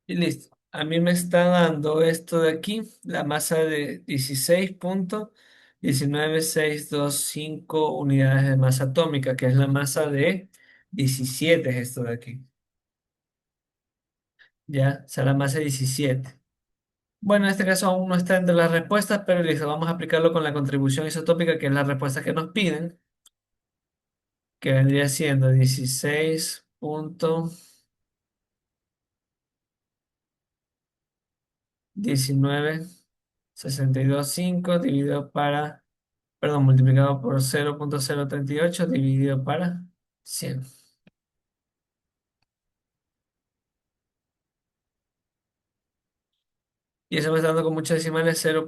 Y listo. A mí me está dando esto de aquí, la masa de 16,19625 unidades de masa atómica, que es la masa de 17, es esto de aquí. Ya, o sea, la masa 17. Bueno, en este caso aún no está entre las respuestas, pero listo, vamos a aplicarlo con la contribución isotópica, que es la respuesta que nos piden, que vendría siendo 16,19625 dividido para, perdón, multiplicado por 0,038 dividido para 100. Y eso me está dando con muchos decimales 0.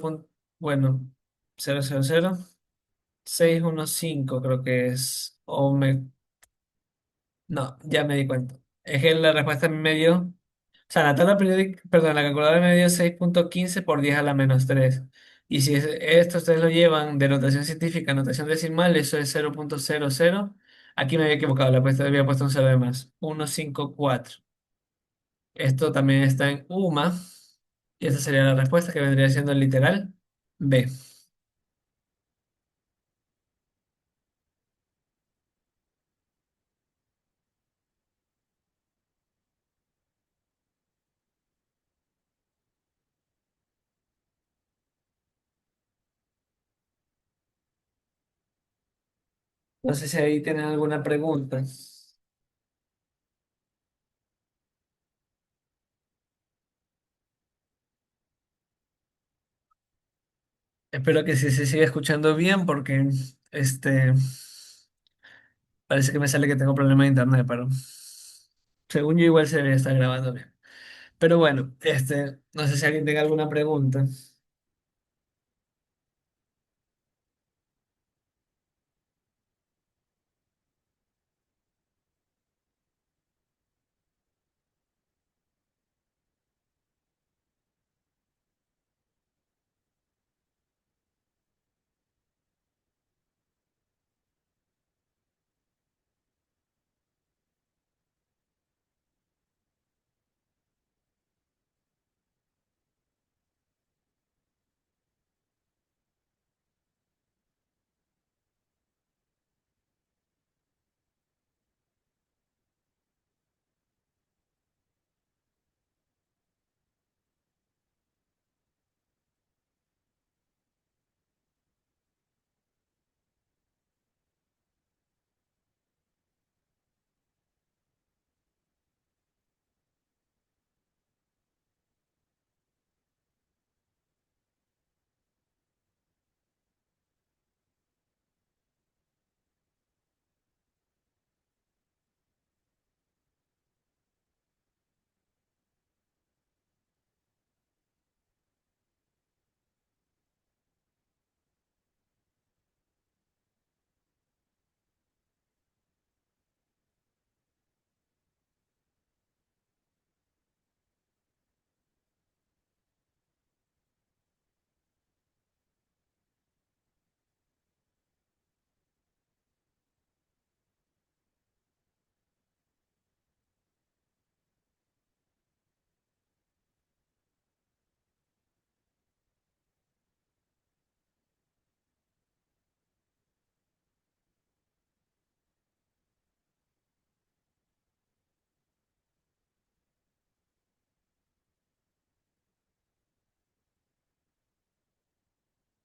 Bueno, 0,00615 creo que es. No, ya me di cuenta. Es que la respuesta me dio. O sea, la tabla periódica, perdón, la calculadora me dio 6,15 por 10 a la menos 3. Y si esto ustedes lo llevan de notación científica a notación decimal, eso es 0,00. Aquí me había equivocado, había puesto un cero de más. 154. Esto también está en UMA. Y esta sería la respuesta que vendría siendo el literal B. No sé si ahí tienen alguna pregunta. Espero que sí se siga escuchando bien porque este parece que me sale que tengo problema de internet, pero según yo igual se debería estar grabando bien. Pero bueno, no sé si alguien tenga alguna pregunta.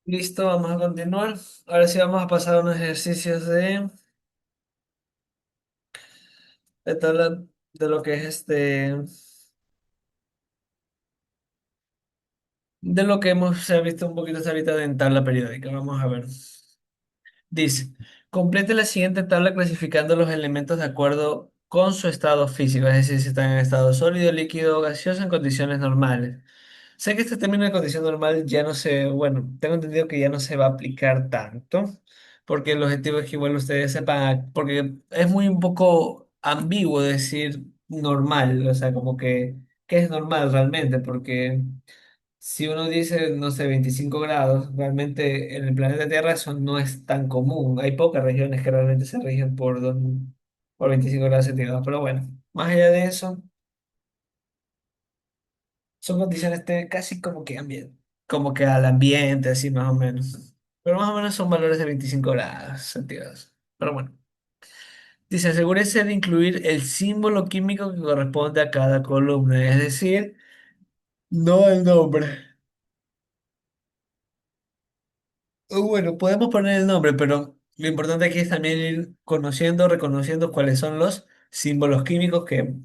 Listo, vamos a continuar. Ahora sí vamos a pasar a unos ejercicios de tabla de lo que es de lo que hemos se ha visto un poquito hasta ahorita en tabla periódica. Vamos a ver. Dice, complete la siguiente tabla clasificando los elementos de acuerdo con su estado físico, es decir, si están en estado sólido, líquido o gaseoso en condiciones normales. Sé que este término de condición normal ya no se, bueno, tengo entendido que ya no se va a aplicar tanto, porque el objetivo es que igual ustedes sepan, porque es muy un poco ambiguo decir normal, o sea, como que, ¿qué es normal realmente? Porque si uno dice, no sé, 25 grados, realmente en el planeta Tierra eso no es tan común. Hay pocas regiones que realmente se rigen por 25 grados centígrados, pero bueno, más allá de eso. Son condiciones casi como que como que al ambiente, así más o menos. Pero más o menos son valores de 25 grados centígrados. Pero bueno, dice, asegúrese de incluir el símbolo químico que corresponde a cada columna, es decir, no el nombre. O bueno, podemos poner el nombre, pero lo importante aquí es también ir conociendo, reconociendo cuáles son los símbolos químicos que,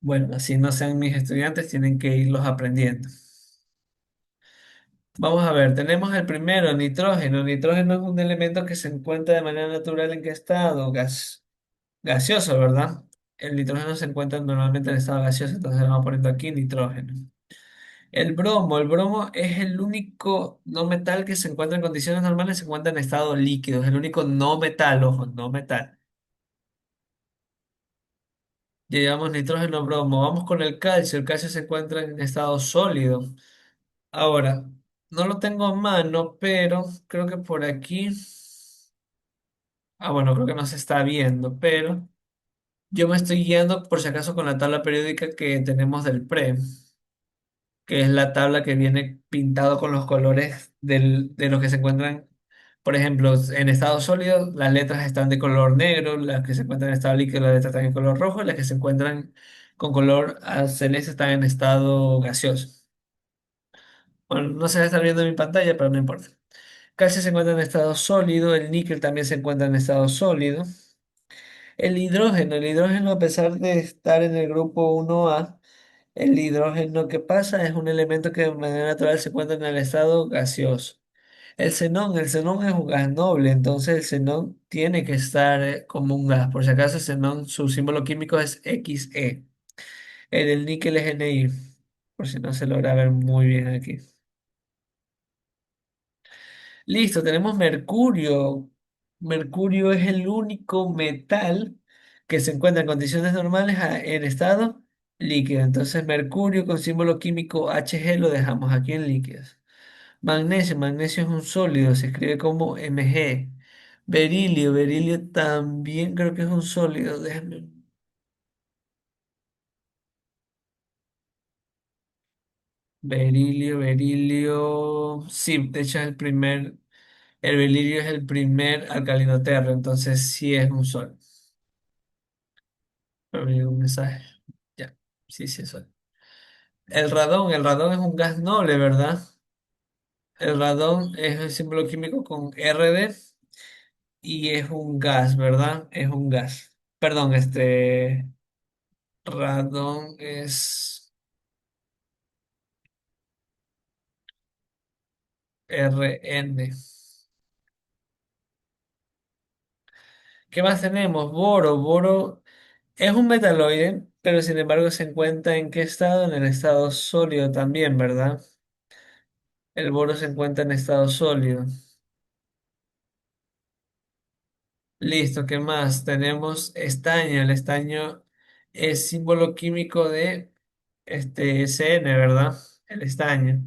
bueno, así no sean mis estudiantes, tienen que irlos aprendiendo. Vamos a ver, tenemos el primero, nitrógeno. Nitrógeno es un elemento que se encuentra de manera natural en qué estado, gaseoso, ¿verdad? El nitrógeno se encuentra normalmente en estado gaseoso, entonces le vamos poniendo aquí nitrógeno. El bromo es el único no metal que se encuentra en condiciones normales, se encuentra en estado líquido, es el único no metal, ojo, no metal. Ya llevamos nitrógeno, bromo. Vamos con el calcio se encuentra en estado sólido. Ahora, no lo tengo a mano, pero creo que por aquí. Bueno, creo que no se está viendo, pero yo me estoy guiando por si acaso con la tabla periódica que tenemos del PRE, que es la tabla que viene pintado con los colores de los que se encuentran, por ejemplo, en estado sólido, las letras están de color negro, las que se encuentran en estado líquido, las letras están en color rojo, y las que se encuentran con color celeste están en estado gaseoso. Bueno, no se va a estar viendo en mi pantalla, pero no importa. Calcio se encuentra en estado sólido, el níquel también se encuentra en estado sólido. El hidrógeno, a pesar de estar en el grupo 1A, el hidrógeno que pasa es un elemento que de manera natural se encuentra en el estado gaseoso. El xenón es un gas noble, entonces el xenón tiene que estar como un gas. Por si acaso, el xenón, su símbolo químico es Xe. El del níquel es Ni, por si no se logra ver muy bien aquí. Listo, tenemos mercurio. Mercurio es el único metal que se encuentra en condiciones normales en estado líquido. Entonces, mercurio con símbolo químico Hg lo dejamos aquí en líquidos. Magnesio es un sólido, se escribe como Mg. Berilio también creo que es un sólido. Berilio. Sí, de hecho es el berilio es el primer alcalino terro, entonces sí es un sol. Pero me llegó un mensaje. Ya, sí, sí es sol. El radón es un gas noble, ¿verdad? El radón es el símbolo químico con Rd y es un gas, ¿verdad? Es un gas. Perdón, radón es Rn. ¿Qué más tenemos? Boro es un metaloide, pero sin embargo se encuentra ¿en qué estado? En el estado sólido también, ¿verdad? El boro se encuentra en estado sólido. Listo, ¿qué más? Tenemos estaño. El estaño es símbolo químico de Sn, ¿verdad? El estaño.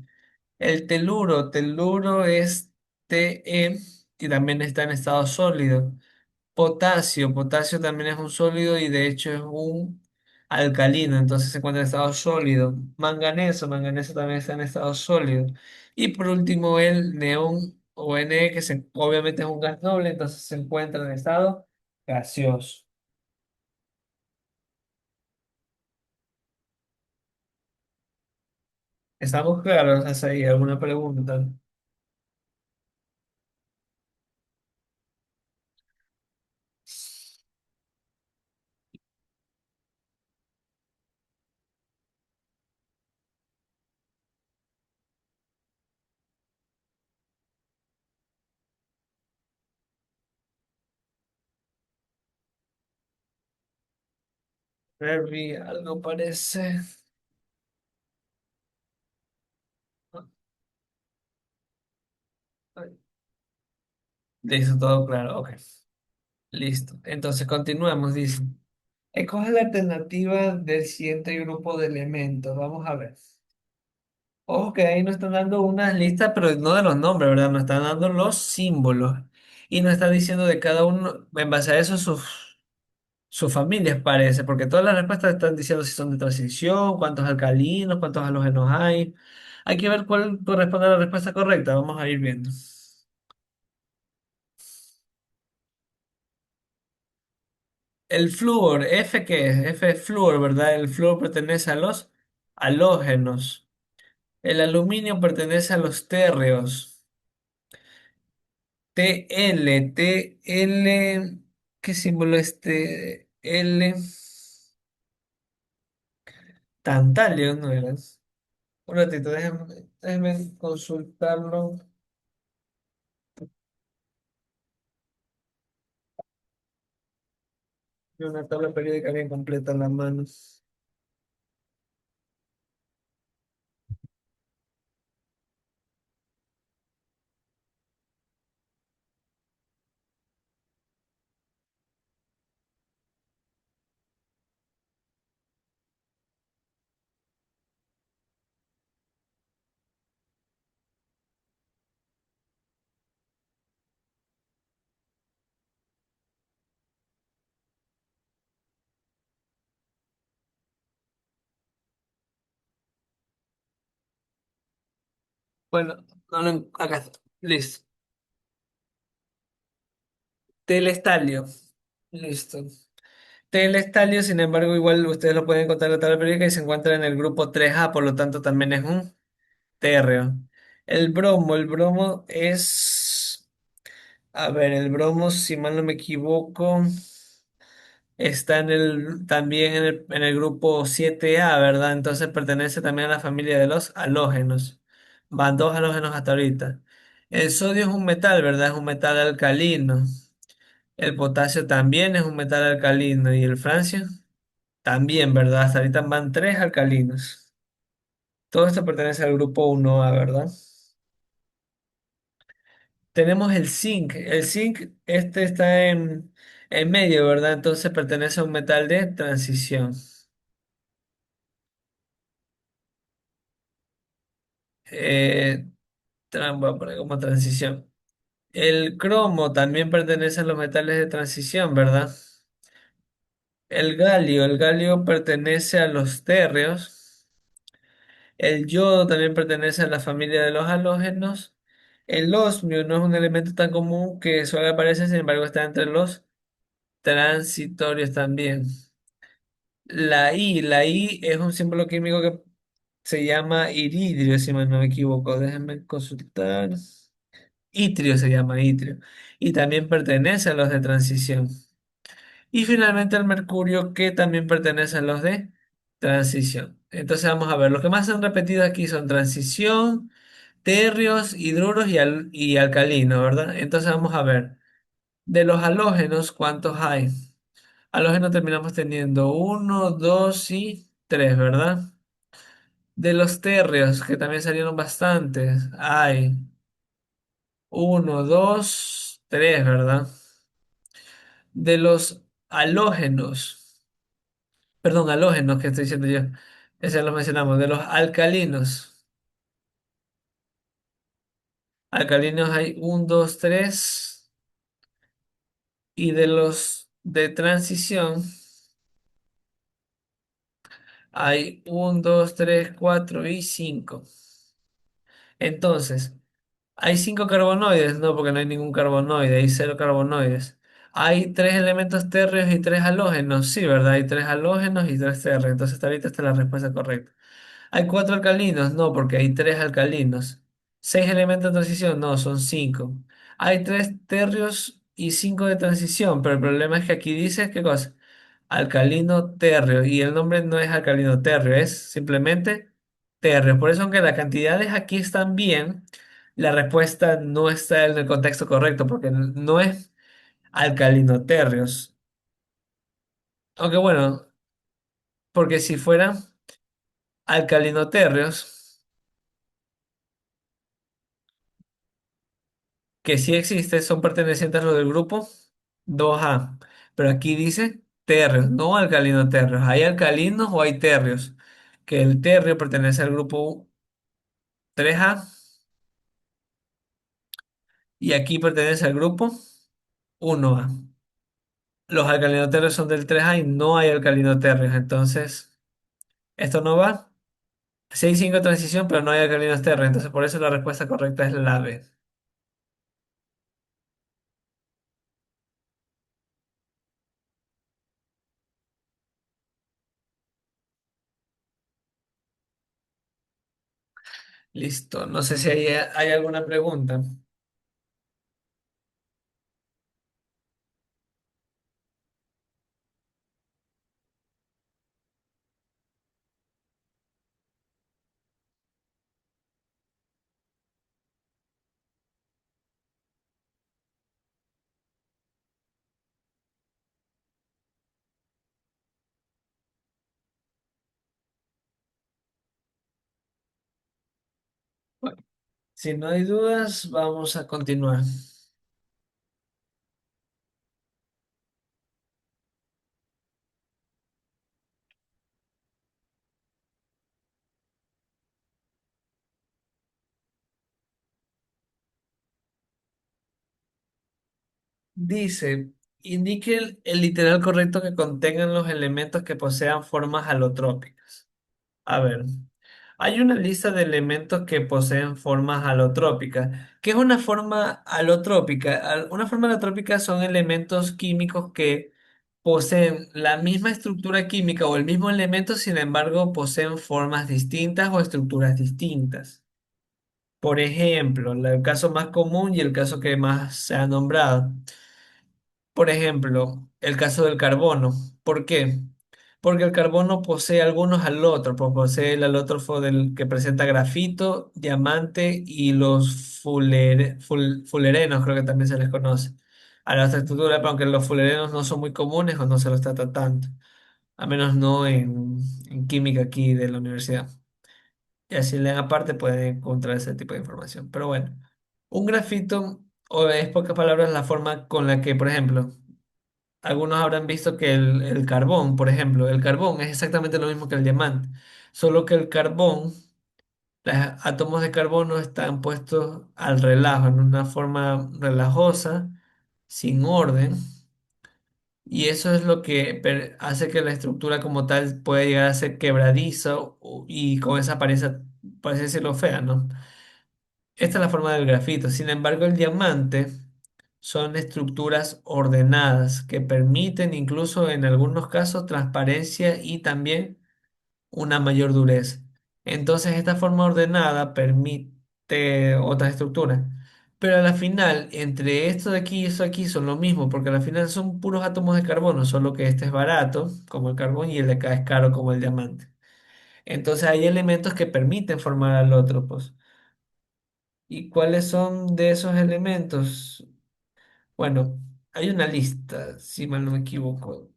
El teluro es Te y también está en estado sólido. Potasio también es un sólido y de hecho es un alcalino, entonces se encuentra en estado sólido. Manganeso también está en estado sólido. Y por último el neón o Ne, que obviamente es un gas noble, entonces se encuentra en estado gaseoso. ¿Estamos claros hasta ahí? ¿Alguna pregunta? Herbie, algo parece. Listo, todo claro. Ok, listo. Entonces continuemos, dice. Escoge la alternativa del siguiente grupo de elementos. Vamos a ver. Ojo que ahí nos están dando unas listas, pero no de los nombres, ¿verdad? Nos están dando los símbolos. Y nos está diciendo de cada uno, en base a eso, sus familias, parece, porque todas las respuestas están diciendo si son de transición, cuántos alcalinos, cuántos halógenos hay. Hay que ver cuál corresponde a la respuesta correcta. Vamos a ir viendo. El flúor, F, ¿qué es? F es flúor, ¿verdad? El flúor pertenece a los halógenos. El aluminio pertenece a los térreos. TL, ¿qué símbolo es TL? Tantalio, ¿no era? Un ratito, déjenme consultarlo. Y una tabla periódica bien completa en la mano. Bueno, acá está. Listo. Telestalio. Listo. Telestalio, sin embargo, igual ustedes lo pueden encontrar en la tabla periódica y se encuentra en el grupo 3A, por lo tanto también es un térreo. El bromo es, a ver, el bromo, si mal no me equivoco, está también en el grupo 7A, ¿verdad? Entonces pertenece también a la familia de los halógenos. Van dos halógenos hasta ahorita. El sodio es un metal, ¿verdad? Es un metal alcalino. El potasio también es un metal alcalino. Y el francio también, ¿verdad? Hasta ahorita van tres alcalinos. Todo esto pertenece al grupo 1A, ¿verdad? Tenemos el zinc. El zinc, este está en medio, ¿verdad? Entonces pertenece a un metal de transición. Eh, voy a poner como transición. El cromo también pertenece a los metales de transición, ¿verdad? El galio pertenece a los térreos. El yodo también pertenece a la familia de los halógenos. El osmio no es un elemento tan común que suele aparecer, sin embargo, está entre los transitorios también. La I es un símbolo químico que se llama iridrio, si mal no me equivoco. Déjenme consultar. Itrio se llama itrio. Y también pertenece a los de transición. Y finalmente el mercurio, que también pertenece a los de transición. Entonces vamos a ver, los que más se han repetido aquí son transición, térreos, hidruros y alcalinos, ¿verdad? Entonces vamos a ver, de los halógenos, ¿cuántos hay? Halógenos terminamos teniendo uno, dos y tres, ¿verdad? De los térreos, que también salieron bastantes, hay uno, dos, tres, ¿verdad? De los halógenos, perdón, halógenos que estoy diciendo yo, ese ya lo mencionamos, de los alcalinos. Alcalinos hay un, dos, tres, y de los de transición hay un, dos, tres, cuatro y cinco. Entonces, hay cinco carbonoides, no, porque no hay ningún carbonoide, hay cero carbonoides. Hay tres elementos térreos y tres halógenos, sí, ¿verdad? Hay tres halógenos y tres térreos, entonces hasta ahorita está la respuesta correcta. ¿Hay cuatro alcalinos? No, porque hay tres alcalinos. ¿Seis elementos de transición? No, son cinco. Hay tres térreos y cinco de transición, pero el problema es que aquí dice, ¿qué cosa? Alcalino térreo, y el nombre no es alcalino térreo, es simplemente térreo. Por eso, aunque las cantidades aquí están bien, la respuesta no está en el contexto correcto, porque no es alcalino térreos. Aunque bueno. porque si fueran alcalinotérreos, que sí existen, son pertenecientes a los del grupo 2A. Pero aquí dice térreos, no alcalinotérreos. ¿Hay alcalinos o hay térreos? Que el térreo pertenece al grupo 3A y aquí pertenece al grupo 1A. Los alcalinotérreos son del 3A y no hay alcalinotérreos. Entonces, esto no va. Sí hay 5 transición, pero no hay alcalinotérreos. Entonces, por eso la respuesta correcta es la B. Listo. No sé si hay alguna pregunta. Bueno, si no hay dudas, vamos a continuar. Dice, indique el literal correcto que contengan los elementos que posean formas alotrópicas. A ver, hay una lista de elementos que poseen formas alotrópicas. ¿Qué es una forma alotrópica? Una forma alotrópica son elementos químicos que poseen la misma estructura química o el mismo elemento, sin embargo, poseen formas distintas o estructuras distintas. Por ejemplo, el caso más común y el caso que más se ha nombrado. Por ejemplo, el caso del carbono. ¿Por qué? Porque el carbono posee algunos alótropos, posee el alótrofo que presenta grafito, diamante y los fulerenos, creo que también se les conoce. A la otra estructura, pero aunque los fulerenos no son muy comunes o no se los trata tanto, a menos no en química aquí de la universidad. Y así leen aparte pueden encontrar ese tipo de información. Pero bueno, un grafito, o es pocas palabras la forma con la que, por ejemplo, algunos habrán visto que el carbón, por ejemplo, el carbón es exactamente lo mismo que el diamante, solo que el carbón, los átomos de carbono están puestos al relajo, en una forma relajosa, sin orden, y eso es lo que hace que la estructura como tal pueda llegar a ser quebradiza y con esa apariencia, parece decirlo, fea, ¿no? Esta es la forma del grafito. Sin embargo, el diamante son estructuras ordenadas que permiten incluso en algunos casos transparencia y también una mayor dureza. Entonces, esta forma ordenada permite otras estructuras. Pero a la final, entre esto de aquí y eso aquí son lo mismo, porque a la final son puros átomos de carbono, solo que este es barato, como el carbón, y el de acá es caro, como el diamante. Entonces, hay elementos que permiten formar alótropos. ¿Y cuáles son de esos elementos? Bueno, hay una lista, si mal no me equivoco.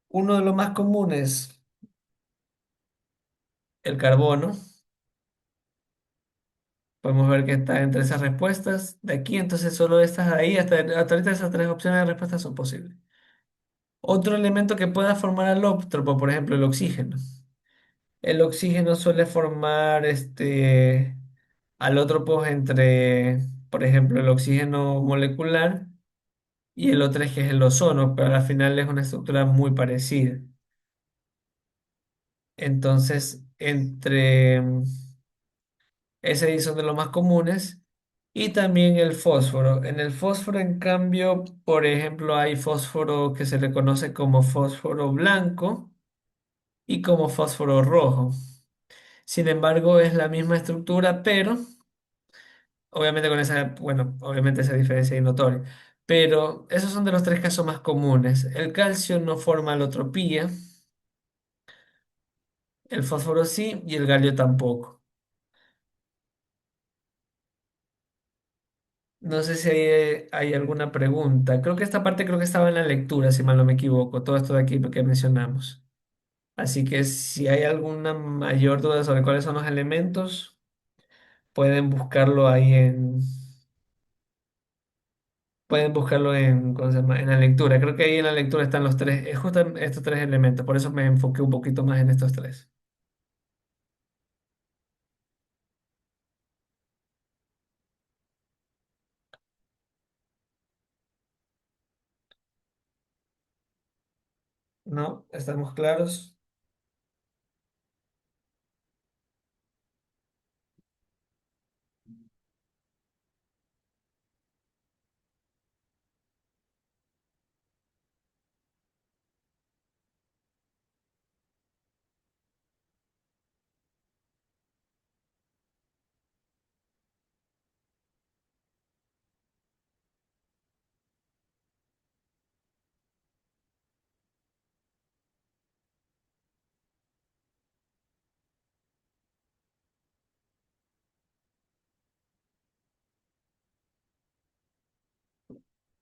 Uno de los más comunes, el carbono. Podemos ver que está entre esas respuestas de aquí, entonces solo estas ahí, hasta ahorita esas tres opciones de respuesta son posibles. Otro elemento que pueda formar alótropo, por ejemplo, el oxígeno. El oxígeno suele formar alótropos entre, por ejemplo, el oxígeno molecular y el otro es que es el ozono, pero al final es una estructura muy parecida. Entonces, entre ese son de los más comunes y también el fósforo. En el fósforo, en cambio, por ejemplo, hay fósforo que se le conoce como fósforo blanco y como fósforo rojo. Sin embargo, es la misma estructura, pero obviamente con esa, bueno, obviamente esa diferencia es notoria. Pero esos son de los tres casos más comunes. El calcio no forma alotropía, el fósforo sí y el galio tampoco. No sé si hay alguna pregunta. Creo que esta parte creo que estaba en la lectura, si mal no me equivoco. Todo esto de aquí que mencionamos. Así que si hay alguna mayor duda sobre cuáles son los elementos, pueden buscarlo ahí pueden buscarlo ¿cómo se llama? En la lectura. Creo que ahí en la lectura están los tres, es justo estos tres elementos. Por eso me enfoqué un poquito más en estos tres. ¿No? ¿Estamos claros?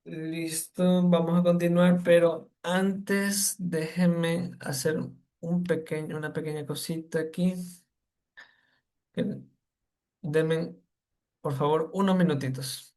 Listo, vamos a continuar, pero antes déjenme hacer una pequeña cosita aquí. Que- Denme, por favor, unos minutitos.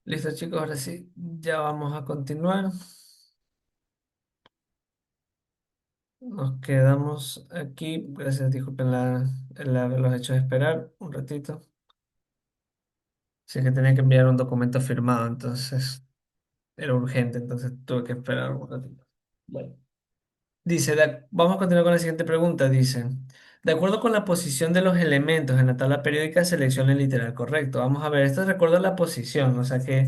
Listo, chicos, ahora sí, ya vamos a continuar. Nos quedamos aquí. Gracias, disculpen el haberlos hecho esperar un ratito. Sí que tenía que enviar un documento firmado, entonces era urgente, entonces tuve que esperar un ratito. Bueno. Dice, vamos a continuar con la siguiente pregunta. Dice, de acuerdo con la posición de los elementos en la tabla periódica, seleccione el literal correcto. Vamos a ver, esto es de acuerdo a la posición, o sea que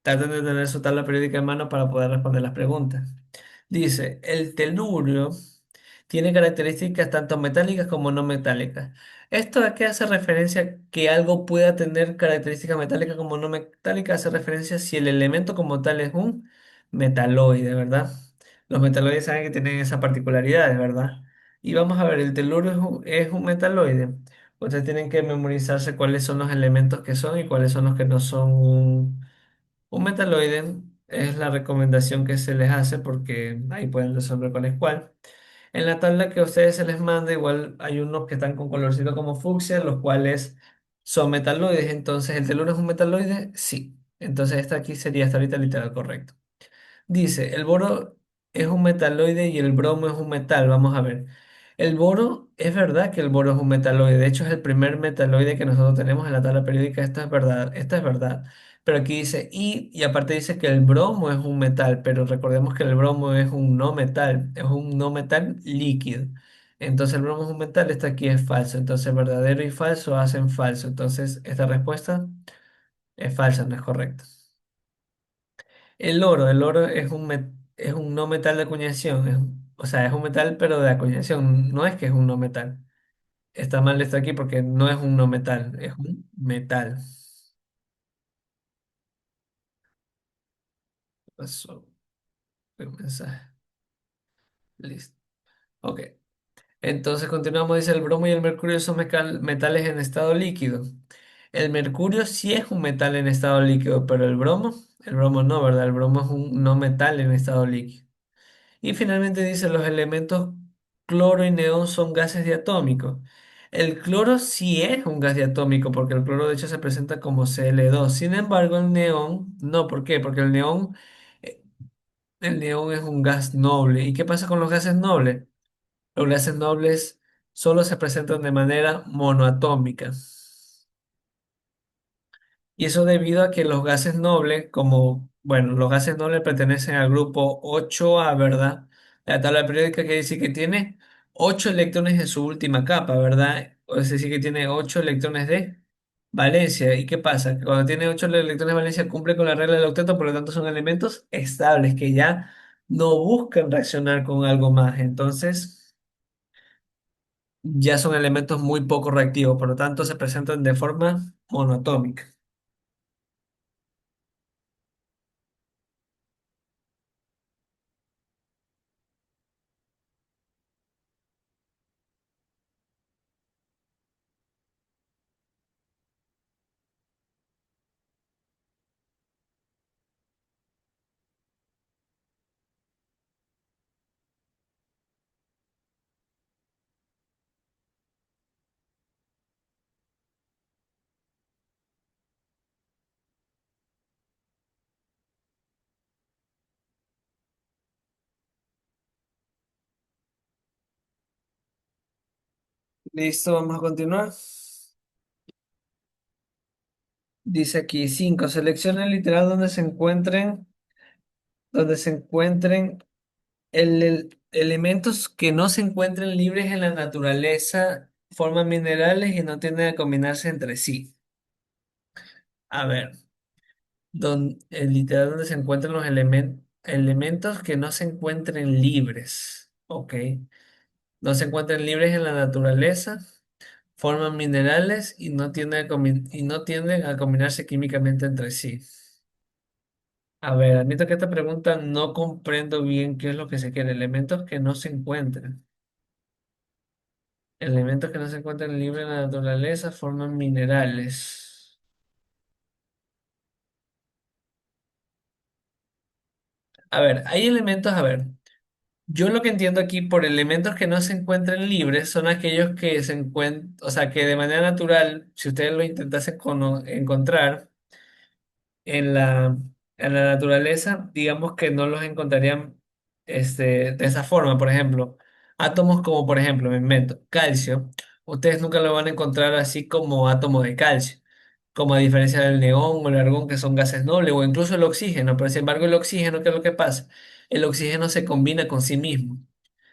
traten de tener su tabla periódica en mano para poder responder las preguntas. Dice, el telurio tiene características tanto metálicas como no metálicas. ¿Esto a qué hace referencia que algo pueda tener características metálicas como no metálicas? Hace referencia si el elemento como tal es un metaloide, ¿verdad? Los metaloides saben que tienen esas particularidades, ¿verdad? Y vamos a ver, el telurio es un metaloide. Ustedes tienen que memorizarse cuáles son los elementos que son y cuáles son los que no son un metaloide. Es la recomendación que se les hace porque ahí pueden resolver cuál es cuál. En la tabla que a ustedes se les manda, igual hay unos que están con colorcito como fucsia, los cuales son metaloides. Entonces, ¿el telurio es un metaloide? Sí. Entonces, esta aquí sería hasta ahorita literal correcto. Dice, el boro es un metaloide y el bromo es un metal. Vamos a ver. El boro, es verdad que el boro es un metaloide. De hecho, es el primer metaloide que nosotros tenemos en la tabla periódica. Esto es verdad. Esta es verdad. Pero aquí dice y aparte dice que el bromo es un metal. Pero recordemos que el bromo es un no metal. Es un no metal líquido. Entonces, el bromo es un metal. Esto aquí es falso. Entonces, verdadero y falso hacen falso. Entonces, esta respuesta es falsa, no es correcta. El oro es un no metal de acuñación, o sea, es un metal pero de acuñación, no es que es un no metal. Está mal esto aquí porque no es un no metal, es un metal. Pasó el mensaje. Listo. Ok. Entonces continuamos, dice el bromo y el mercurio son metales en estado líquido. El mercurio sí es un metal en estado líquido, pero el bromo no, ¿verdad? El bromo es un no metal en estado líquido. Y finalmente dice, los elementos cloro y neón son gases diatómicos. El cloro sí es un gas diatómico porque el cloro de hecho se presenta como Cl2. Sin embargo, el neón no. ¿Por qué? Porque eh, el neón es un gas noble. ¿Y qué pasa con los gases nobles? Los gases nobles solo se presentan de manera monoatómica. Y eso debido a que los gases nobles, como, bueno, los gases nobles pertenecen al grupo 8A, ¿verdad? La tabla periódica quiere decir que tiene 8 electrones en su última capa, ¿verdad? Es decir, que tiene 8 electrones de valencia. ¿Y qué pasa? Que cuando tiene 8 electrones de valencia cumple con la regla del octeto, por lo tanto son elementos estables que ya no buscan reaccionar con algo más. Entonces, ya son elementos muy poco reactivos, por lo tanto se presentan de forma monoatómica. Listo, vamos a continuar. Dice aquí 5. Selecciona el literal donde se encuentren elementos que no se encuentren libres en la naturaleza, forman minerales y no tienden a combinarse entre sí. A ver, el literal donde se encuentran los elementos que no se encuentren libres. Ok. No se encuentran libres en la naturaleza, forman minerales y no tienden a combinarse químicamente entre sí. A ver, admito que esta pregunta no comprendo bien qué es lo que se quiere. Elementos que no se encuentran. Elementos que no se encuentran libres en la naturaleza forman minerales. A ver, hay elementos, a ver. Yo lo que entiendo aquí por elementos que no se encuentran libres son aquellos que se encuentran, o sea, que de manera natural, si ustedes lo intentasen encontrar, en la naturaleza, digamos que no los encontrarían de esa forma. Por ejemplo, átomos como, por ejemplo, me invento, calcio, ustedes nunca lo van a encontrar así como átomo de calcio, como a diferencia del neón o el argón, que son gases nobles, o incluso el oxígeno. Pero sin embargo, el oxígeno, ¿qué es lo que pasa? El oxígeno se combina con sí mismo.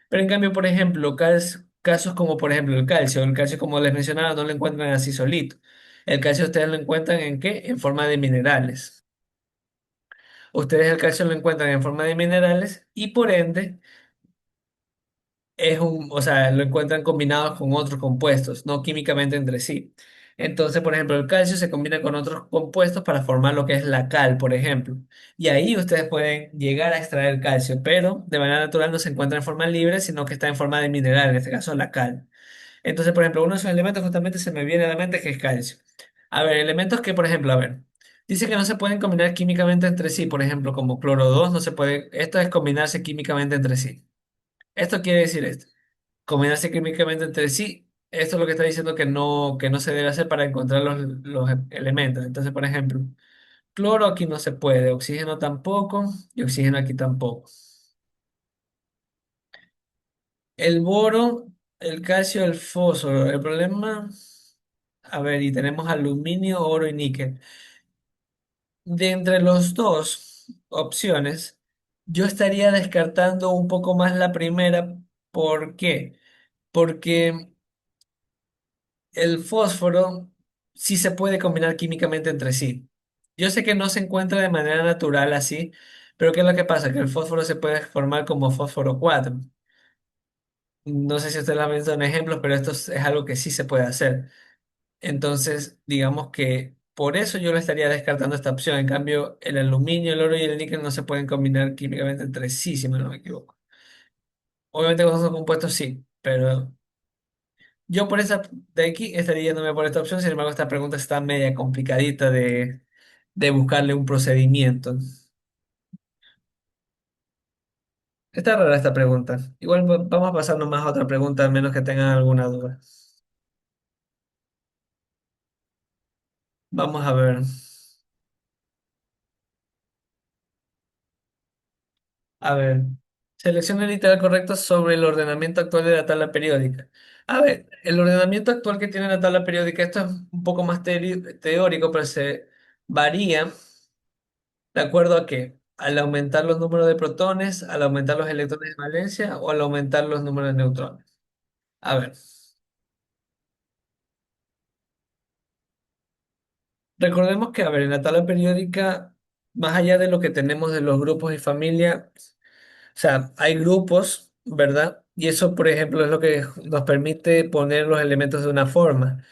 Pero en cambio, por ejemplo, casos como por ejemplo el calcio como les mencionaba, no lo encuentran así solito. El calcio ustedes lo encuentran en qué? En forma de minerales. Ustedes el calcio lo encuentran en forma de minerales y por ende o sea, lo encuentran combinados con otros compuestos, no químicamente entre sí. Entonces, por ejemplo, el calcio se combina con otros compuestos para formar lo que es la cal, por ejemplo. Y ahí ustedes pueden llegar a extraer calcio, pero de manera natural no se encuentra en forma libre, sino que está en forma de mineral, en este caso la cal. Entonces, por ejemplo, uno de esos elementos justamente se me viene a la mente que es calcio. A ver, elementos que, por ejemplo, a ver, dice que no se pueden combinar químicamente entre sí, por ejemplo, como cloro 2 no se puede, esto es combinarse químicamente entre sí. Esto quiere decir esto, combinarse químicamente entre sí, esto es lo que está diciendo que no se debe hacer para encontrar los elementos. Entonces, por ejemplo, cloro aquí no se puede, oxígeno tampoco y oxígeno aquí tampoco. El boro, el calcio, el fósforo. El problema, a ver, y tenemos aluminio, oro y níquel. De entre los dos opciones, yo estaría descartando un poco más la primera. ¿Por qué? Porque el fósforo sí se puede combinar químicamente entre sí. Yo sé que no se encuentra de manera natural así, pero ¿qué es lo que pasa? Que el fósforo se puede formar como fósforo 4. No sé si ustedes la ven son ejemplos, pero esto es algo que sí se puede hacer. Entonces, digamos que por eso yo le estaría descartando esta opción. En cambio, el aluminio, el oro y el níquel no se pueden combinar químicamente entre sí, si no me equivoco. Obviamente con esos compuestos sí, pero yo por esa de aquí estaría yéndome por esta opción. Sin embargo, esta pregunta está media complicadita de buscarle un procedimiento. Está rara esta pregunta. Igual vamos a pasar nomás a otra pregunta, al menos que tengan alguna duda. Vamos a ver. A ver, selecciona el literal correcto sobre el ordenamiento actual de la tabla periódica. A ver, el ordenamiento actual que tiene la tabla periódica, esto es un poco más teórico, pero se varía de acuerdo a qué, al aumentar los números de protones, al aumentar los electrones de valencia o al aumentar los números de neutrones. A ver, recordemos que, a ver, en la tabla periódica, más allá de lo que tenemos de los grupos y familia, o sea, hay grupos, ¿verdad? Y eso, por ejemplo, es lo que nos permite poner los elementos de una forma.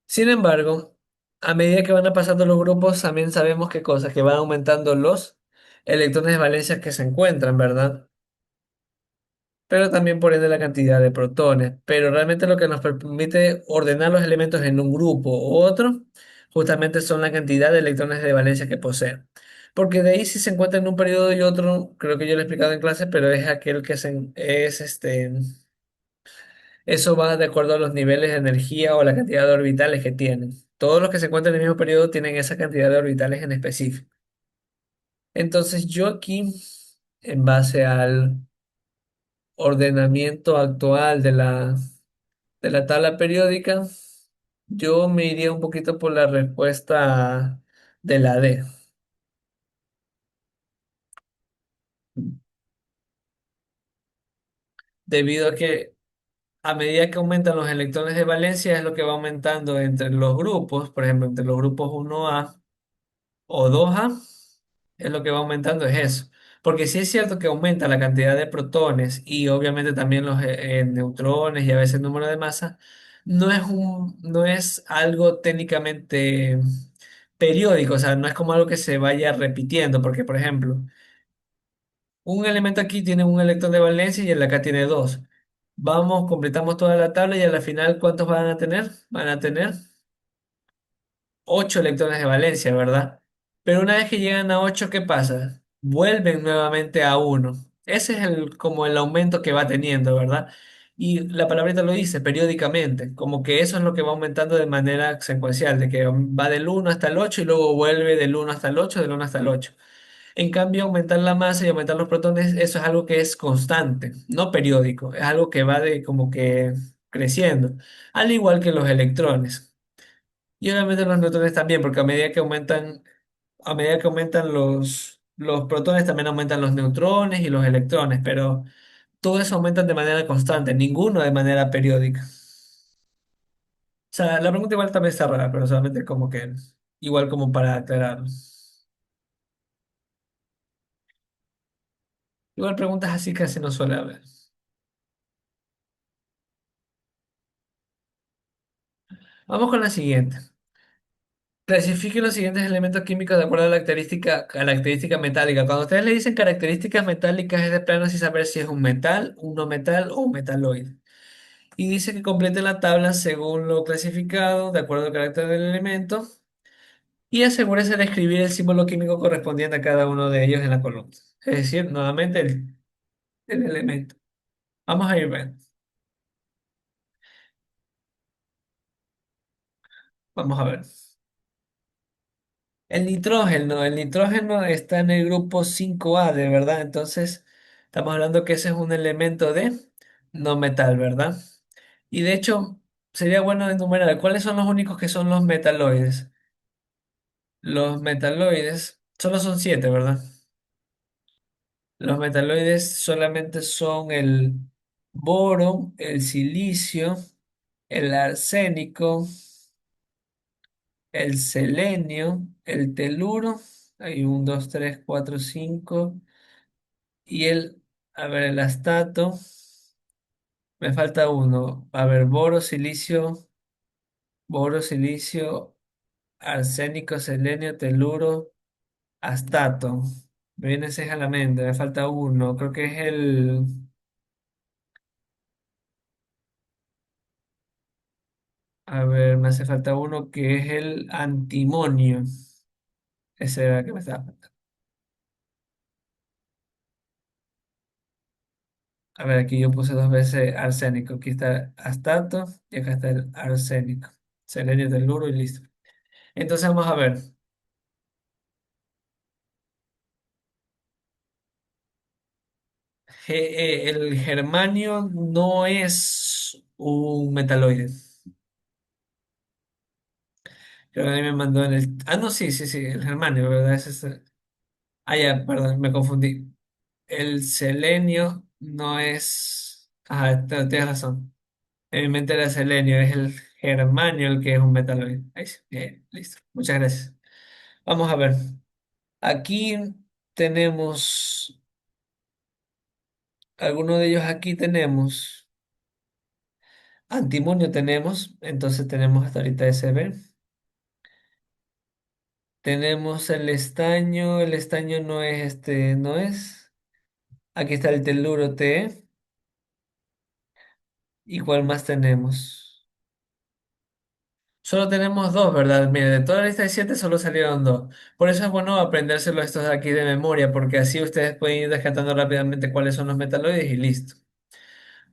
Sin embargo, a medida que van pasando los grupos, también sabemos qué cosas, que van aumentando los electrones de valencia que se encuentran, ¿verdad? Pero también por ende la cantidad de protones. Pero realmente lo que nos permite ordenar los elementos en un grupo u otro, justamente son la cantidad de electrones de valencia que poseen. Porque de ahí si se encuentra en un periodo y otro, creo que yo lo he explicado en clase, pero es aquel que eso va de acuerdo a los niveles de energía o la cantidad de orbitales que tienen. Todos los que se encuentran en el mismo periodo tienen esa cantidad de orbitales en específico. Entonces yo aquí, en base al ordenamiento actual de la tabla periódica, yo me iría un poquito por la respuesta de la D, debido a que a medida que aumentan los electrones de valencia es lo que va aumentando entre los grupos, por ejemplo, entre los grupos 1A o 2A, es lo que va aumentando, es eso. Porque sí es cierto que aumenta la cantidad de protones y obviamente también los neutrones y a veces el número de masa, no es algo técnicamente periódico, o sea, no es como algo que se vaya repitiendo, porque por ejemplo, un elemento aquí tiene un electrón de valencia y el de acá tiene dos. Vamos, completamos toda la tabla y a la final, ¿cuántos van a tener? Van a tener 8 electrones de valencia, ¿verdad? Pero una vez que llegan a 8, ¿qué pasa? Vuelven nuevamente a uno. Ese es como el aumento que va teniendo, ¿verdad? Y la palabrita lo dice, periódicamente, como que eso es lo que va aumentando de manera secuencial, de que va del 1 hasta el 8 y luego vuelve del 1 hasta el 8, del 1 hasta el 8. En cambio, aumentar la masa y aumentar los protones, eso es algo que es constante, no periódico, es algo que va de como que creciendo, al igual que los electrones. Y obviamente los neutrones también, porque a medida que aumentan los protones, también aumentan los neutrones y los electrones, pero todo eso aumenta de manera constante, ninguno de manera periódica. O sea, la pregunta igual también está rara, pero solamente como que, igual como para aclarar. Igual preguntas así casi no suele haber. Vamos con la siguiente. Clasifique los siguientes elementos químicos de acuerdo a la característica metálica. Cuando ustedes le dicen características metálicas, es de plano así saber si es un metal, un no metal o un metaloide. Y dice que complete la tabla según lo clasificado, de acuerdo al carácter del elemento, y asegúrese de escribir el símbolo químico correspondiente a cada uno de ellos en la columna. Es decir, nuevamente el elemento. Vamos a ir viendo. Vamos a ver. El nitrógeno está en el grupo 5A, de verdad. Entonces, estamos hablando que ese es un elemento de no metal, ¿verdad? Y de hecho, sería bueno enumerar cuáles son los únicos que son los metaloides. Los metaloides solo son 7, ¿verdad? Los metaloides solamente son el boro, el silicio, el arsénico, el selenio, el teluro. Hay un, 2, 3, 4, 5. Y a ver, el astato, me falta uno. A ver, boro, silicio, arsénico, selenio, teluro, astato. Me viene ese a la mente, me falta uno. Creo que es a ver, me hace falta uno que es el antimonio. Ese era el que me estaba faltando. A ver, aquí yo puse dos veces arsénico. Aquí está astato y acá está el arsénico. Selenio, teluro y listo. Entonces vamos a ver. El germanio no es un metaloide. Creo que a mí me mandó en el... Ah, no, sí, sí, sí, el germanio, ¿verdad? Ah, ya, perdón, me confundí. El selenio no es... Ah, tienes razón. En mi mente era selenio, es el germanio el que es un metaloide. Ahí sí, bien, listo. Muchas gracias. Vamos a ver. Aquí tenemos... Algunos de ellos aquí tenemos... Antimonio tenemos, entonces tenemos hasta ahorita SB. Tenemos el estaño no es no es. Aquí está el teluro Te. ¿Y cuál más tenemos? Solo tenemos dos, ¿verdad? Mira, de toda la lista de 7 solo salieron dos. Por eso es bueno aprendérselo estos de aquí de memoria, porque así ustedes pueden ir descartando rápidamente cuáles son los metaloides y listo.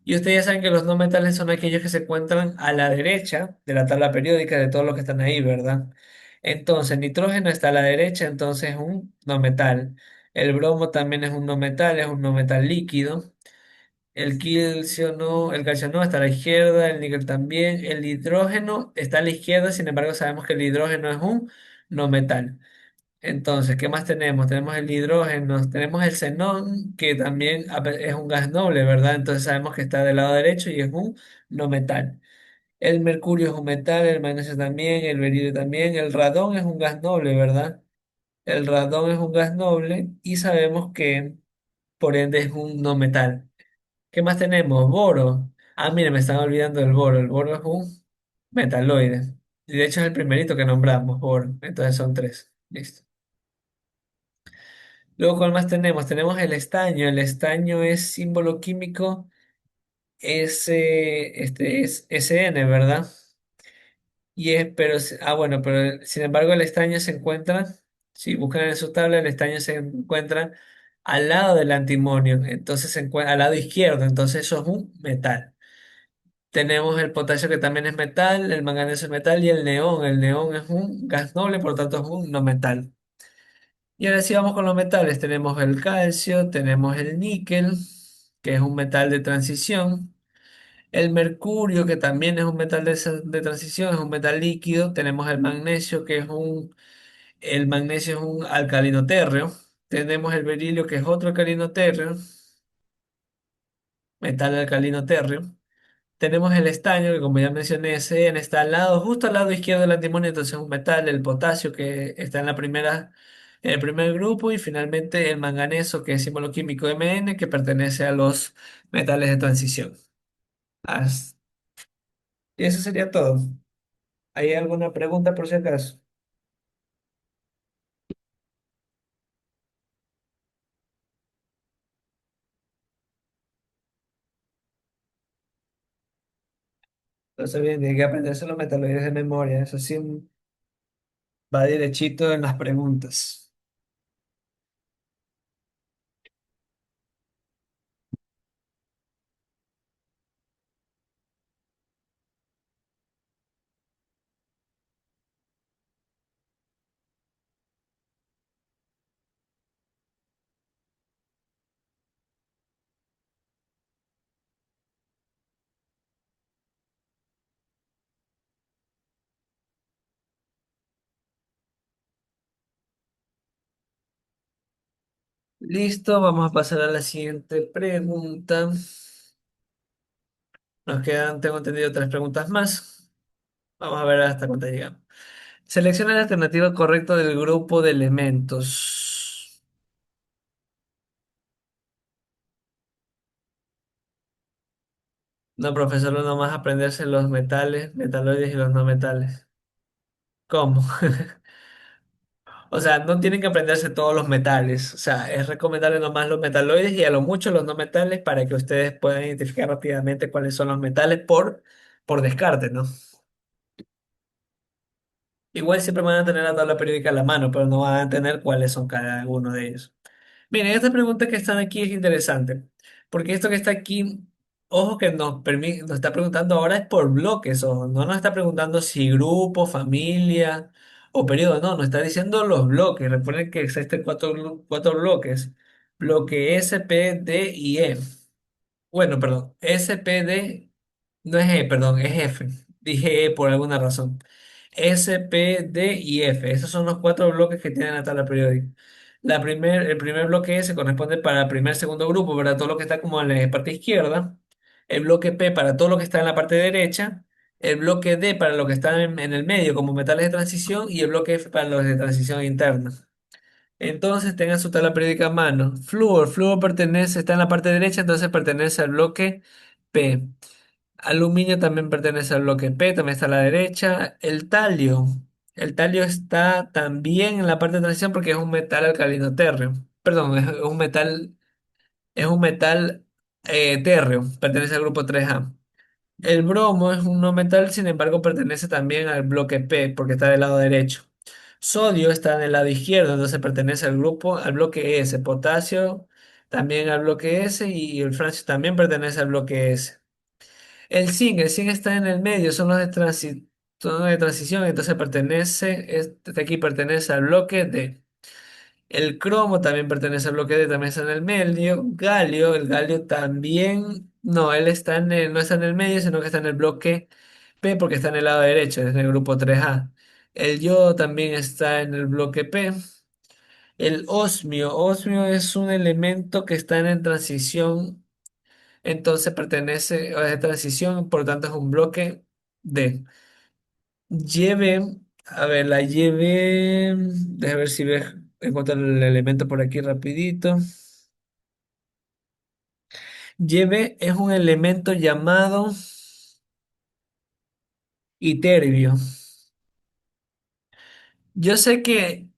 Y ustedes ya saben que los no metales son aquellos que se encuentran a la derecha de la tabla periódica de todos los que están ahí, ¿verdad? Entonces, nitrógeno está a la derecha, entonces es un no metal. El bromo también es un no metal, es un no metal líquido. El calcio no está a la izquierda, el níquel también. El hidrógeno está a la izquierda, sin embargo, sabemos que el hidrógeno es un no metal. Entonces, ¿qué más tenemos? Tenemos el hidrógeno, tenemos el xenón, que también es un gas noble, ¿verdad? Entonces sabemos que está del lado derecho y es un no metal. El mercurio es un metal, el magnesio también, el berilio también, el radón es un gas noble, ¿verdad? El radón es un gas noble y sabemos que por ende es un no metal. ¿Qué más tenemos? Boro. Ah, mire, me están olvidando del boro. El boro es un metaloide. Y de hecho es el primerito que nombramos, boro. Entonces son tres. Listo. Luego, ¿cuál más tenemos? Tenemos el estaño. El estaño es símbolo químico es SN, ¿verdad? Bueno, pero sin embargo el estaño se encuentra, si buscan en su tabla, el estaño se encuentra al lado del antimonio, entonces se encuentra al lado izquierdo, entonces eso es un metal. Tenemos el potasio que también es metal, el manganeso es metal y el neón. El neón es un gas noble, por lo tanto es un no metal. Y ahora sí vamos con los metales. Tenemos el calcio, tenemos el níquel, que es un metal de transición. El mercurio, que también es un metal de transición, es un metal líquido. Tenemos el magnesio, el magnesio es un alcalino térreo. Tenemos el berilio, que es otro alcalino térreo, metal alcalino térreo. Tenemos el estaño, que como ya mencioné, ese está al lado, justo al lado izquierdo del antimonio, entonces es un metal, el potasio, que está en el primer grupo, y finalmente el manganeso, que es símbolo químico Mn, que pertenece a los metales de transición. As- Y eso sería todo. ¿Hay alguna pregunta por si acaso? Entonces, bien, tiene que aprenderse los metaloides de memoria, eso sí va derechito en las preguntas. Listo, vamos a pasar a la siguiente pregunta. Nos quedan, tengo entendido, tres preguntas más. Vamos a ver hasta cuánto llegamos. Selecciona la alternativa correcta del grupo de elementos. No, profesor, uno más aprenderse los metales, metaloides y los no metales. ¿Cómo? O sea, no tienen que aprenderse todos los metales. O sea, es recomendable nomás los metaloides y a lo mucho los no metales para que ustedes puedan identificar rápidamente cuáles son los metales por descarte, ¿no? Igual siempre van a tener la tabla periódica a la mano, pero no van a entender cuáles son cada uno de ellos. Miren, esta pregunta que están aquí es interesante, porque esto que está aquí, ojo que nos está preguntando ahora es por bloques, ojo, no nos está preguntando si grupo, familia o periodo, no, nos está diciendo los bloques. Recuerden que existen cuatro bloques, bloque S, P, D y E. Bueno, perdón, S, P, D, no es E, perdón, es F. Dije E por alguna razón. S, P, D y F. Esos son los cuatro bloques que tienen la tabla periódica. El primer bloque S corresponde para el primer, segundo grupo, ¿verdad? Todo lo que está como en la parte izquierda. El bloque P para todo lo que está en la parte derecha. El bloque D para lo que está en el medio, como metales de transición. Y el bloque F para los de transición interna. Entonces tengan su tabla periódica a mano. Flúor pertenece, está en la parte derecha, entonces pertenece al bloque P. Aluminio también pertenece al bloque P, también está a la derecha. El talio está también en la parte de transición porque es un metal alcalino térreo. Perdón, es un metal térreo, pertenece al grupo 3A. El bromo es un no metal, sin embargo, pertenece también al bloque P porque está del lado derecho. Sodio está en el lado izquierdo, entonces pertenece al bloque S. Potasio también al bloque S y el francio también pertenece al bloque S. El zinc está en el medio, son los de transición, entonces este de aquí pertenece al bloque D. El cromo también pertenece al bloque D, también está en el medio. El galio también, no, no está en el medio, sino que está en el bloque P porque está en el lado derecho, es en el grupo 3A. El yodo también está en el bloque P. Osmio es un elemento que está en transición, entonces pertenece a la transición, por lo tanto es un bloque D. Lleve, a ver, déjame ver si encuentro el elemento por aquí rapidito. Lleve es un elemento llamado iterbio. Yo sé que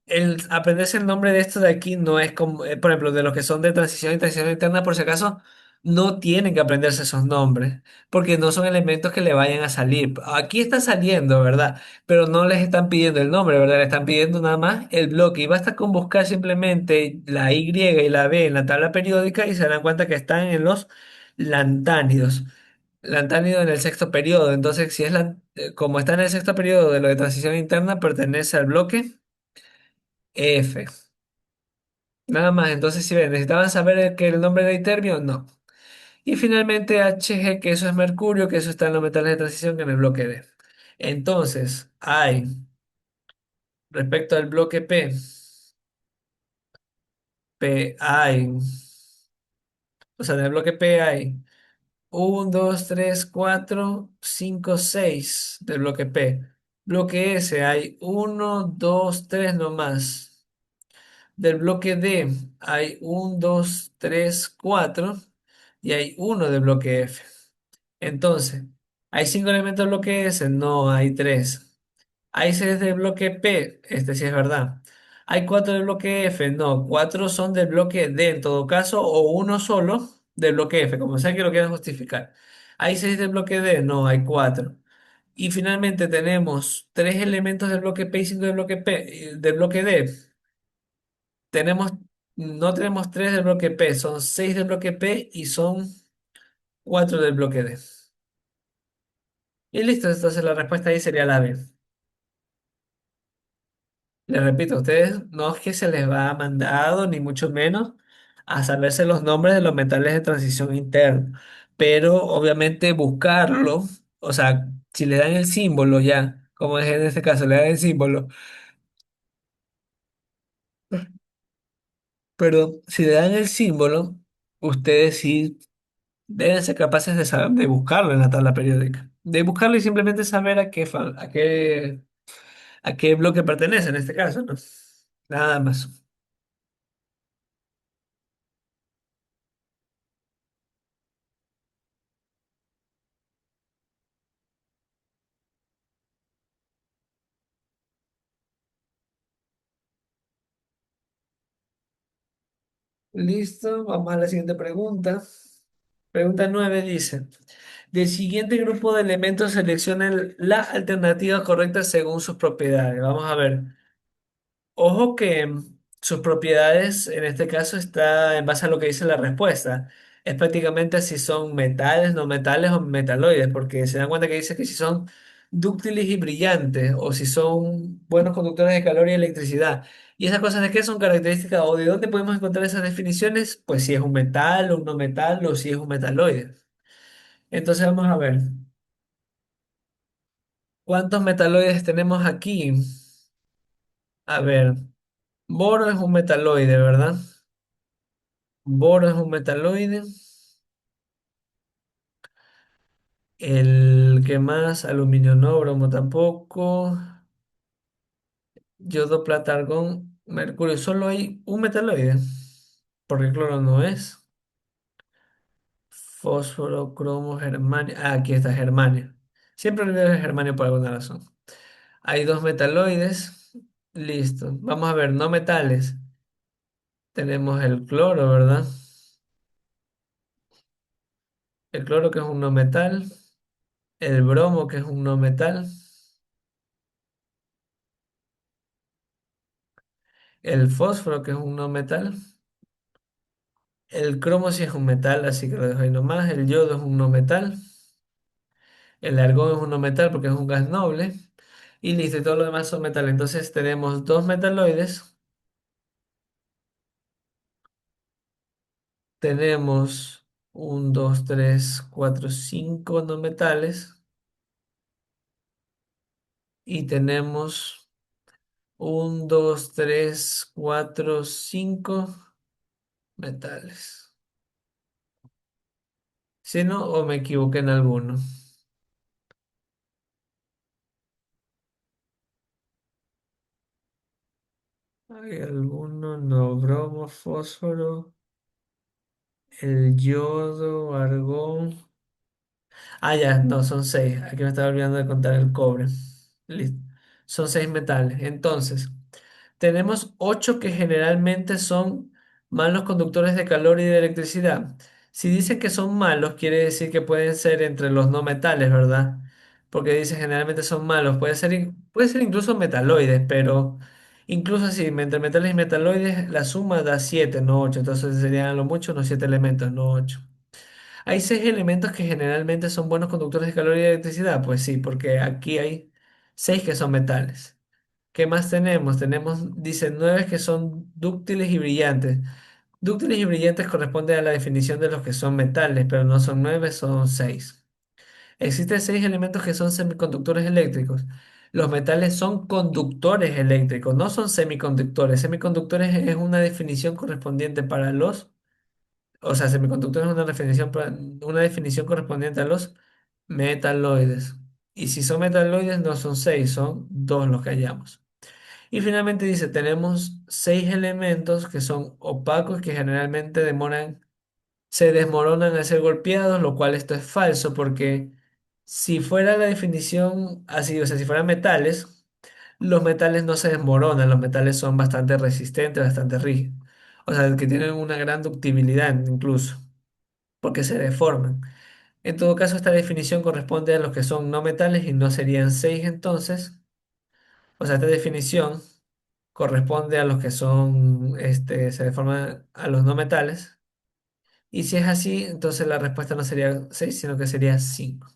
el aprenderse el nombre de esto de aquí no es como, por ejemplo, de los que son de transición y transición interna, por si acaso, no tienen que aprenderse esos nombres, porque no son elementos que le vayan a salir. Aquí está saliendo, ¿verdad? Pero no les están pidiendo el nombre, ¿verdad? Le están pidiendo nada más el bloque. Y basta con buscar simplemente la Y y la B en la tabla periódica y se dan cuenta que están en los lantánidos. Lantánido en el sexto periodo. Entonces, si es como está en el sexto periodo de lo de transición interna, pertenece al bloque F. Nada más. Entonces, si ven, necesitaban saber que el nombre era iterbio, no. Y finalmente Hg, que eso es mercurio, que eso está en los metales de transición, que en el bloque D. Entonces, hay, respecto al bloque P hay, o sea, en el bloque P hay uno, 2, 3, 4, 5, 6 del bloque P. Bloque S hay uno, 2, 3 nomás. Del bloque D hay uno, 2, 3, 4 y hay uno del bloque F. Entonces, ¿hay 5 elementos del bloque S? No, hay 3. ¿Hay 6 del bloque P? Este sí es verdad. ¿Hay 4 del bloque F? No, 4 son del bloque D en todo caso, o uno solo del bloque F, como sea que lo quieran justificar. ¿Hay 6 del bloque D? No, hay 4. Y finalmente tenemos 3 elementos del bloque P y 5 del bloque P, del bloque D. Tenemos, no tenemos 3 del bloque P, son 6 del bloque P y son 4 del bloque D. Y listo, entonces la respuesta ahí sería la B. Les repito, a ustedes no es que se les va mandado, ni mucho menos, a saberse los nombres de los metales de transición interna, pero obviamente buscarlo, o sea, si le dan el símbolo ya, como es en este caso, le dan el símbolo, pero si le dan el símbolo, ustedes sí deben ser capaces de saber, de buscarlo en la tabla periódica, de buscarlo y simplemente saber a qué bloque pertenece en este caso, ¿no? Nada más. Listo, vamos a la siguiente pregunta. Pregunta 9 dice, del siguiente grupo de elementos seleccionen la alternativa correcta según sus propiedades. Vamos a ver. Ojo que sus propiedades en este caso está en base a lo que dice la respuesta. Es prácticamente si son metales, no metales o metaloides, porque se dan cuenta que dice que si son dúctiles y brillantes o si son buenos conductores de calor y electricidad. ¿Y esas cosas de qué son características o de dónde podemos encontrar esas definiciones? Pues si es un metal o un no metal o si es un metaloide. Entonces vamos a ver, ¿cuántos metaloides tenemos aquí? A ver, boro es un metaloide, ¿verdad? Boro es un metaloide. El que más, aluminio no, bromo tampoco. Yodo, plata, argón, mercurio. Solo hay un metaloide. Porque cloro no es. Fósforo, cromo, germanio. Ah, aquí está germanio. Siempre olvido el germanio por alguna razón. Hay dos metaloides. Listo. Vamos a ver, no metales. Tenemos el cloro, ¿verdad? El cloro que es un no metal. El bromo que es un no metal. El fósforo que es un no metal. El cromo sí es un metal, así que lo dejo ahí nomás. El yodo es un no metal. El argón es un no metal porque es un gas noble. Y listo, y todo lo demás son metales. Entonces tenemos dos metaloides. Tenemos un, dos, tres, cuatro, cinco no metales. Y tenemos un, dos, tres, cuatro, cinco metales. Si no, o me equivoqué en alguno. ¿Hay alguno? No, bromo, fósforo, el yodo, argón. Ah, ya, no, son seis. Aquí me estaba olvidando de contar el cobre. Listo. Son seis metales. Entonces, tenemos ocho que generalmente son malos conductores de calor y de electricidad. Si dice que son malos, quiere decir que pueden ser entre los no metales, ¿verdad? Porque dice generalmente son malos. Puede ser incluso metaloides, pero incluso así, entre metales y metaloides, la suma da siete, no ocho. Entonces serían a lo mucho unos siete elementos, no ocho. ¿Hay seis elementos que generalmente son buenos conductores de calor y electricidad? Pues sí, porque aquí hay seis que son metales. ¿Qué más tenemos? Tenemos, dice, nueve que son dúctiles y brillantes. Dúctiles y brillantes corresponden a la definición de los que son metales, pero no son nueve, son seis. Existen seis elementos que son semiconductores eléctricos. Los metales son conductores eléctricos, no son semiconductores. Semiconductores es una definición correspondiente para los, o sea, semiconductores es una definición correspondiente a los metaloides. Y si son metaloides, no son seis, son dos los que hallamos. Y finalmente dice, tenemos seis elementos que son opacos que generalmente se desmoronan al ser golpeados, lo cual esto es falso porque si fuera la definición así, o sea, si fueran metales, los metales no se desmoronan, los metales son bastante resistentes, bastante rígidos. O sea, que tienen una gran ductibilidad incluso, porque se deforman. En todo caso, esta definición corresponde a los que son no metales y no serían seis entonces. O sea, esta definición corresponde a los que son, se deforman a los no metales. Y si es así, entonces la respuesta no sería 6 sino que sería 5.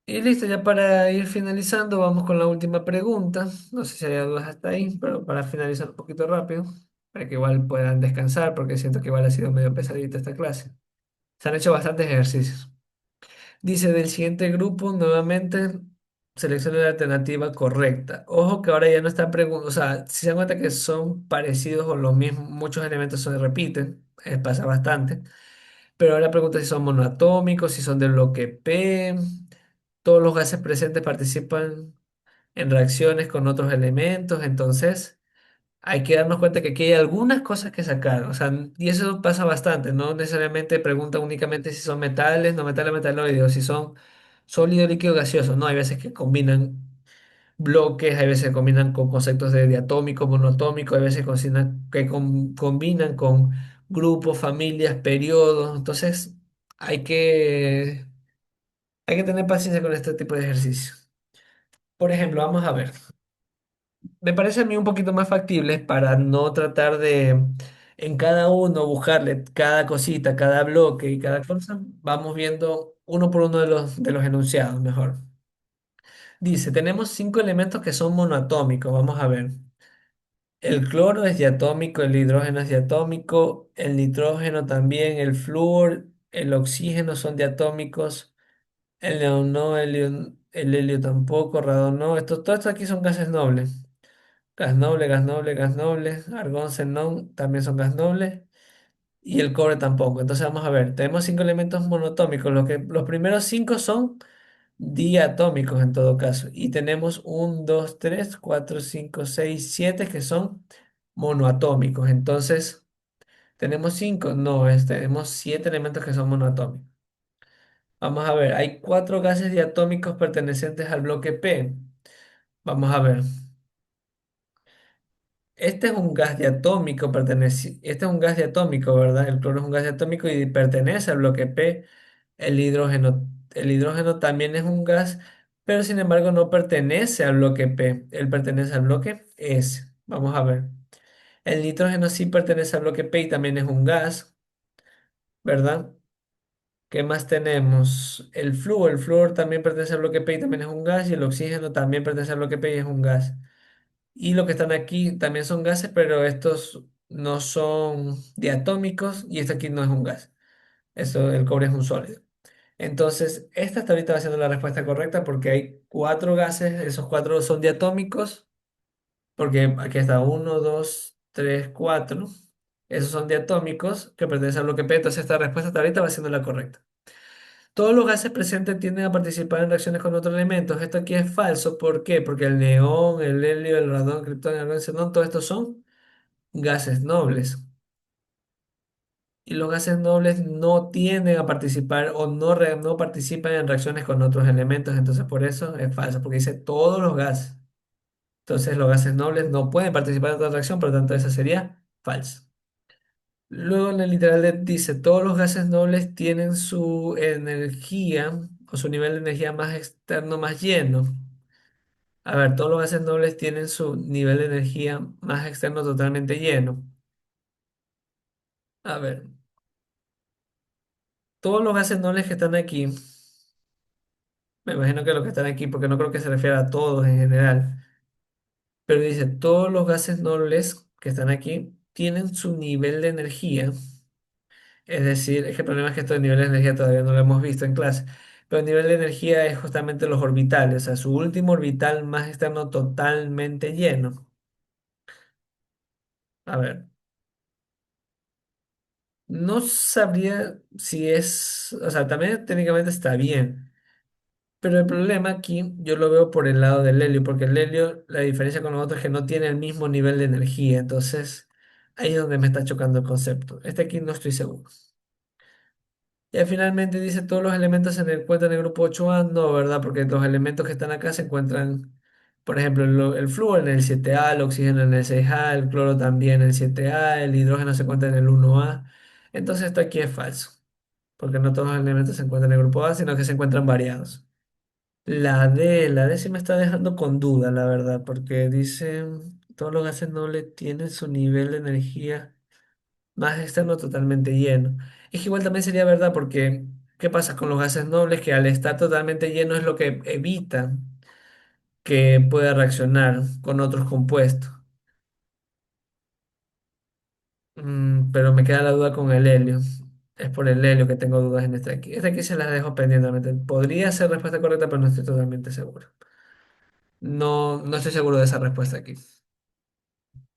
Y listo, ya para ir finalizando, vamos con la última pregunta. No sé si hay dudas hasta ahí, pero para finalizar un poquito rápido, para que igual puedan descansar, porque siento que igual ha sido medio pesadita esta clase. Se han hecho bastantes ejercicios. Dice, del siguiente grupo, nuevamente, seleccione la alternativa correcta. Ojo que ahora ya no está preguntando, o sea, si se dan cuenta que son parecidos o los mismos, muchos elementos se repiten, pasa bastante. Pero ahora pregunta si son monoatómicos, si son de bloque P. Todos los gases presentes participan en reacciones con otros elementos. Entonces, hay que darnos cuenta que aquí hay algunas cosas que sacar. O sea, y eso pasa bastante. No necesariamente pregunta únicamente si son metales, no metales, metaloides, o si son sólido, líquido, gaseoso. No, hay veces que combinan bloques, hay veces que combinan con conceptos de diatómico, monotómico, hay veces combinan con grupos, familias, periodos. Entonces, hay que, hay que tener paciencia con este tipo de ejercicios. Por ejemplo, vamos a ver. Me parece a mí un poquito más factible para no tratar de en cada uno buscarle cada cosita, cada bloque y cada cosa. Vamos viendo uno por uno de los enunciados mejor. Dice, tenemos cinco elementos que son monoatómicos. Vamos a ver. El cloro es diatómico, el hidrógeno es diatómico, el nitrógeno también, el flúor, el oxígeno son diatómicos, el neón no, el helio tampoco, radón no. Todo esto aquí son gases nobles. Gas noble, gas noble, gas noble, argón, xenón también son gas nobles y el cobre tampoco. Entonces vamos a ver, tenemos cinco elementos monotómicos. Los primeros cinco son diatómicos en todo caso. Y tenemos un 2 3 4 5 6 7 que son monoatómicos. Entonces, ¿tenemos cinco? No, tenemos siete elementos que son monoatómicos. Vamos a ver, hay cuatro gases diatómicos pertenecientes al bloque P. Vamos a ver. Este es un gas diatómico, ¿verdad? El cloro es un gas diatómico y pertenece al bloque P. El hidrógeno también es un gas, pero sin embargo no pertenece al bloque P. Él pertenece al bloque S. Vamos a ver. El nitrógeno sí pertenece al bloque P y también es un gas, ¿verdad? ¿Qué más tenemos? El flúor también pertenece al bloque P y también es un gas, y el oxígeno también pertenece al bloque P y es un gas. Y lo que están aquí también son gases, pero estos no son diatómicos y este aquí no es un gas. El cobre es un sólido. Entonces, esta hasta ahorita va siendo la respuesta correcta porque hay cuatro gases, esos cuatro son diatómicos, porque aquí está uno, dos, tres, cuatro. Esos son diatómicos que pertenecen al bloque P, entonces esta respuesta hasta ahorita va siendo la correcta. Todos los gases presentes tienden a participar en reacciones con otros elementos. Esto aquí es falso. ¿Por qué? Porque el neón, el helio, el radón, el criptón, el argón, el xenón, todos estos son gases nobles. Y los gases nobles no tienden a participar o no participan en reacciones con otros elementos. Entonces, por eso es falso, porque dice todos los gases. Entonces, los gases nobles no pueden participar en otra reacción, por lo tanto, esa sería falsa. Luego en el literal dice, todos los gases nobles tienen su energía o su nivel de energía más externo más lleno. A ver, todos los gases nobles tienen su nivel de energía más externo totalmente lleno. A ver, todos los gases nobles que están aquí, me imagino que los que están aquí, porque no creo que se refiera a todos en general, pero dice, todos los gases nobles que están aquí tienen su nivel de energía. Es decir, es que el problema es que estos niveles de energía todavía no lo hemos visto en clase. Pero el nivel de energía es justamente los orbitales, o sea, su último orbital más externo totalmente lleno. A ver, no sabría si es, o sea, también técnicamente está bien, pero el problema aquí yo lo veo por el lado del helio, porque el helio, la diferencia con los otros es que no tiene el mismo nivel de energía, entonces ahí es donde me está chocando el concepto. Este aquí no estoy seguro. Ya finalmente dice todos los elementos se encuentran en el grupo 8A, no, ¿verdad? Porque los elementos que están acá se encuentran, por ejemplo, el flúor en el 7A, el oxígeno en el 6A, el cloro también en el 7A, el hidrógeno se encuentra en el 1A. Entonces esto aquí es falso, porque no todos los elementos se encuentran en el grupo A, sino que se encuentran variados. La D sí me está dejando con duda, la verdad, porque dice todos los gases nobles tienen su nivel de energía más externo totalmente lleno. Es que igual también sería verdad porque, ¿qué pasa con los gases nobles? Que al estar totalmente lleno es lo que evita que pueda reaccionar con otros compuestos. Pero me queda la duda con el helio. Es por el helio que tengo dudas en este aquí. Este aquí se las dejo pendientemente. Podría ser respuesta correcta, pero no estoy totalmente seguro. No, no estoy seguro de esa respuesta aquí.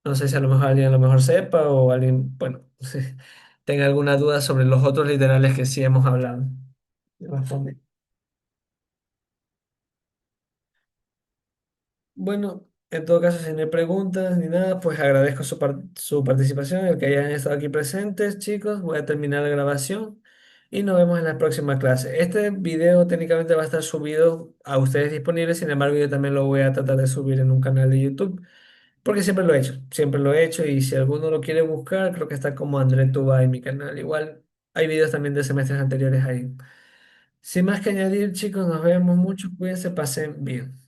No sé si a lo mejor alguien a lo mejor sepa o alguien, bueno, tenga alguna duda sobre los otros literales que sí hemos hablado. Responde. Bueno, en todo caso, si no hay preguntas ni nada, pues agradezco su participación, el que hayan estado aquí presentes, chicos. Voy a terminar la grabación y nos vemos en la próxima clase. Este video técnicamente va a estar subido a ustedes disponibles, sin embargo, yo también lo voy a tratar de subir en un canal de YouTube, porque siempre lo he hecho y si alguno lo quiere buscar, creo que está como André Tuba en mi canal. Igual hay videos también de semestres anteriores ahí. Sin más que añadir, chicos, nos vemos mucho, cuídense, pasen bien.